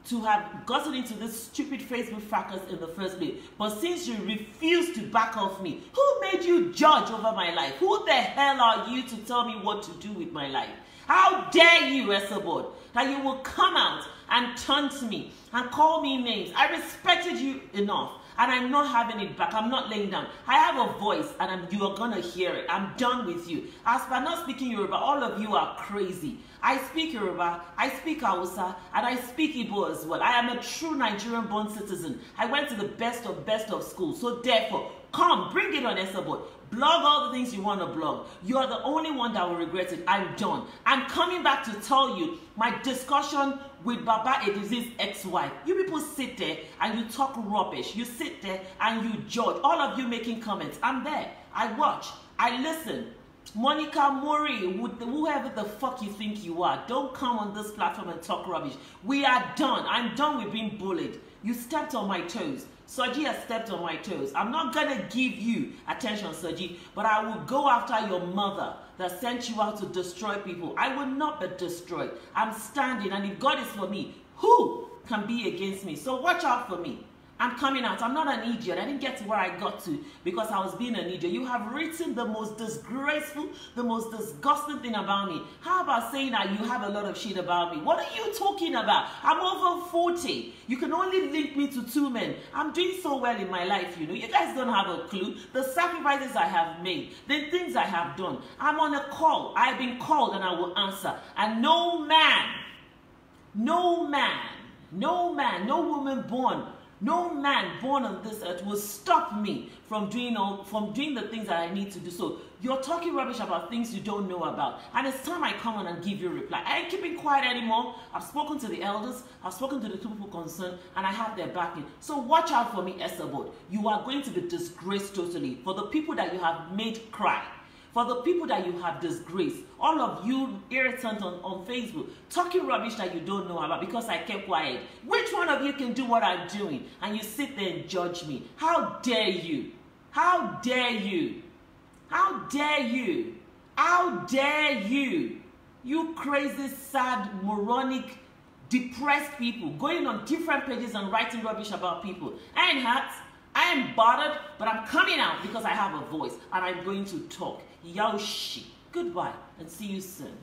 to have gotten into this stupid Facebook fracas in the first place. But since you refuse to back off me, who made you judge over my life? Who the hell are you to tell me what to do with my life? How dare you, Esabod, that you will come out and turn to me and call me names? I respected you enough, and I'm not having it back. I'm not laying down. I have a voice, and you are going to hear it. I'm done with you. As for not speaking Yoruba, all of you are crazy. I speak Yoruba, I speak Hausa, and I speak Igbo as well. I am a true Nigerian-born citizen. I went to the best of schools. So therefore, come, bring it on, Esabod. Blog all the things you want to blog. You are the only one that will regret it. I'm done. I'm coming back to tell you my discussion with Baba Edizi's ex-wife. You people sit there and you talk rubbish. You sit there and you judge. All of you making comments. I'm there. I watch. I listen. Monica Mori, whoever the fuck you think you are, don't come on this platform and talk rubbish. We are done. I'm done with being bullied. You stepped on my toes. Soji has stepped on my toes. I'm not going to give you attention, Soji, but I will go after your mother that sent you out to destroy people. I will not be destroyed. I'm standing, and if God is for me, who can be against me? So watch out for me. I'm coming out. I'm not an idiot. I didn't get to where I got to because I was being an idiot. You have written the most disgraceful, the most disgusting thing about me. How about saying that you have a lot of shit about me? What are you talking about? I'm over 40. You can only link me to 2 men. I'm doing so well in my life, you know. You guys don't have a clue. The sacrifices I have made, the things I have done. I'm on a call. I've been called and I will answer. And no man, no woman born, no man born on this earth will stop me from doing the things that I need to do. So you're talking rubbish about things you don't know about. And it's time I come on and give you a reply. I ain't keeping quiet anymore. I've spoken to the elders. I've spoken to the people concerned. And I have their backing. So watch out for me, Esabod. You are going to be disgraced totally. For the people that you have made cry. For the people that you have disgraced, all of you irritant on Facebook, talking rubbish that you don't know about because I kept quiet. Which one of you can do what I'm doing? And you sit there and judge me. How dare you? How dare you? How dare you? How dare you? You crazy, sad, moronic depressed people, going on different pages and writing rubbish about people. I ain't hurt, I am bothered, but I'm coming out because I have a voice and I'm going to talk. Yoshi. Goodbye and see you soon.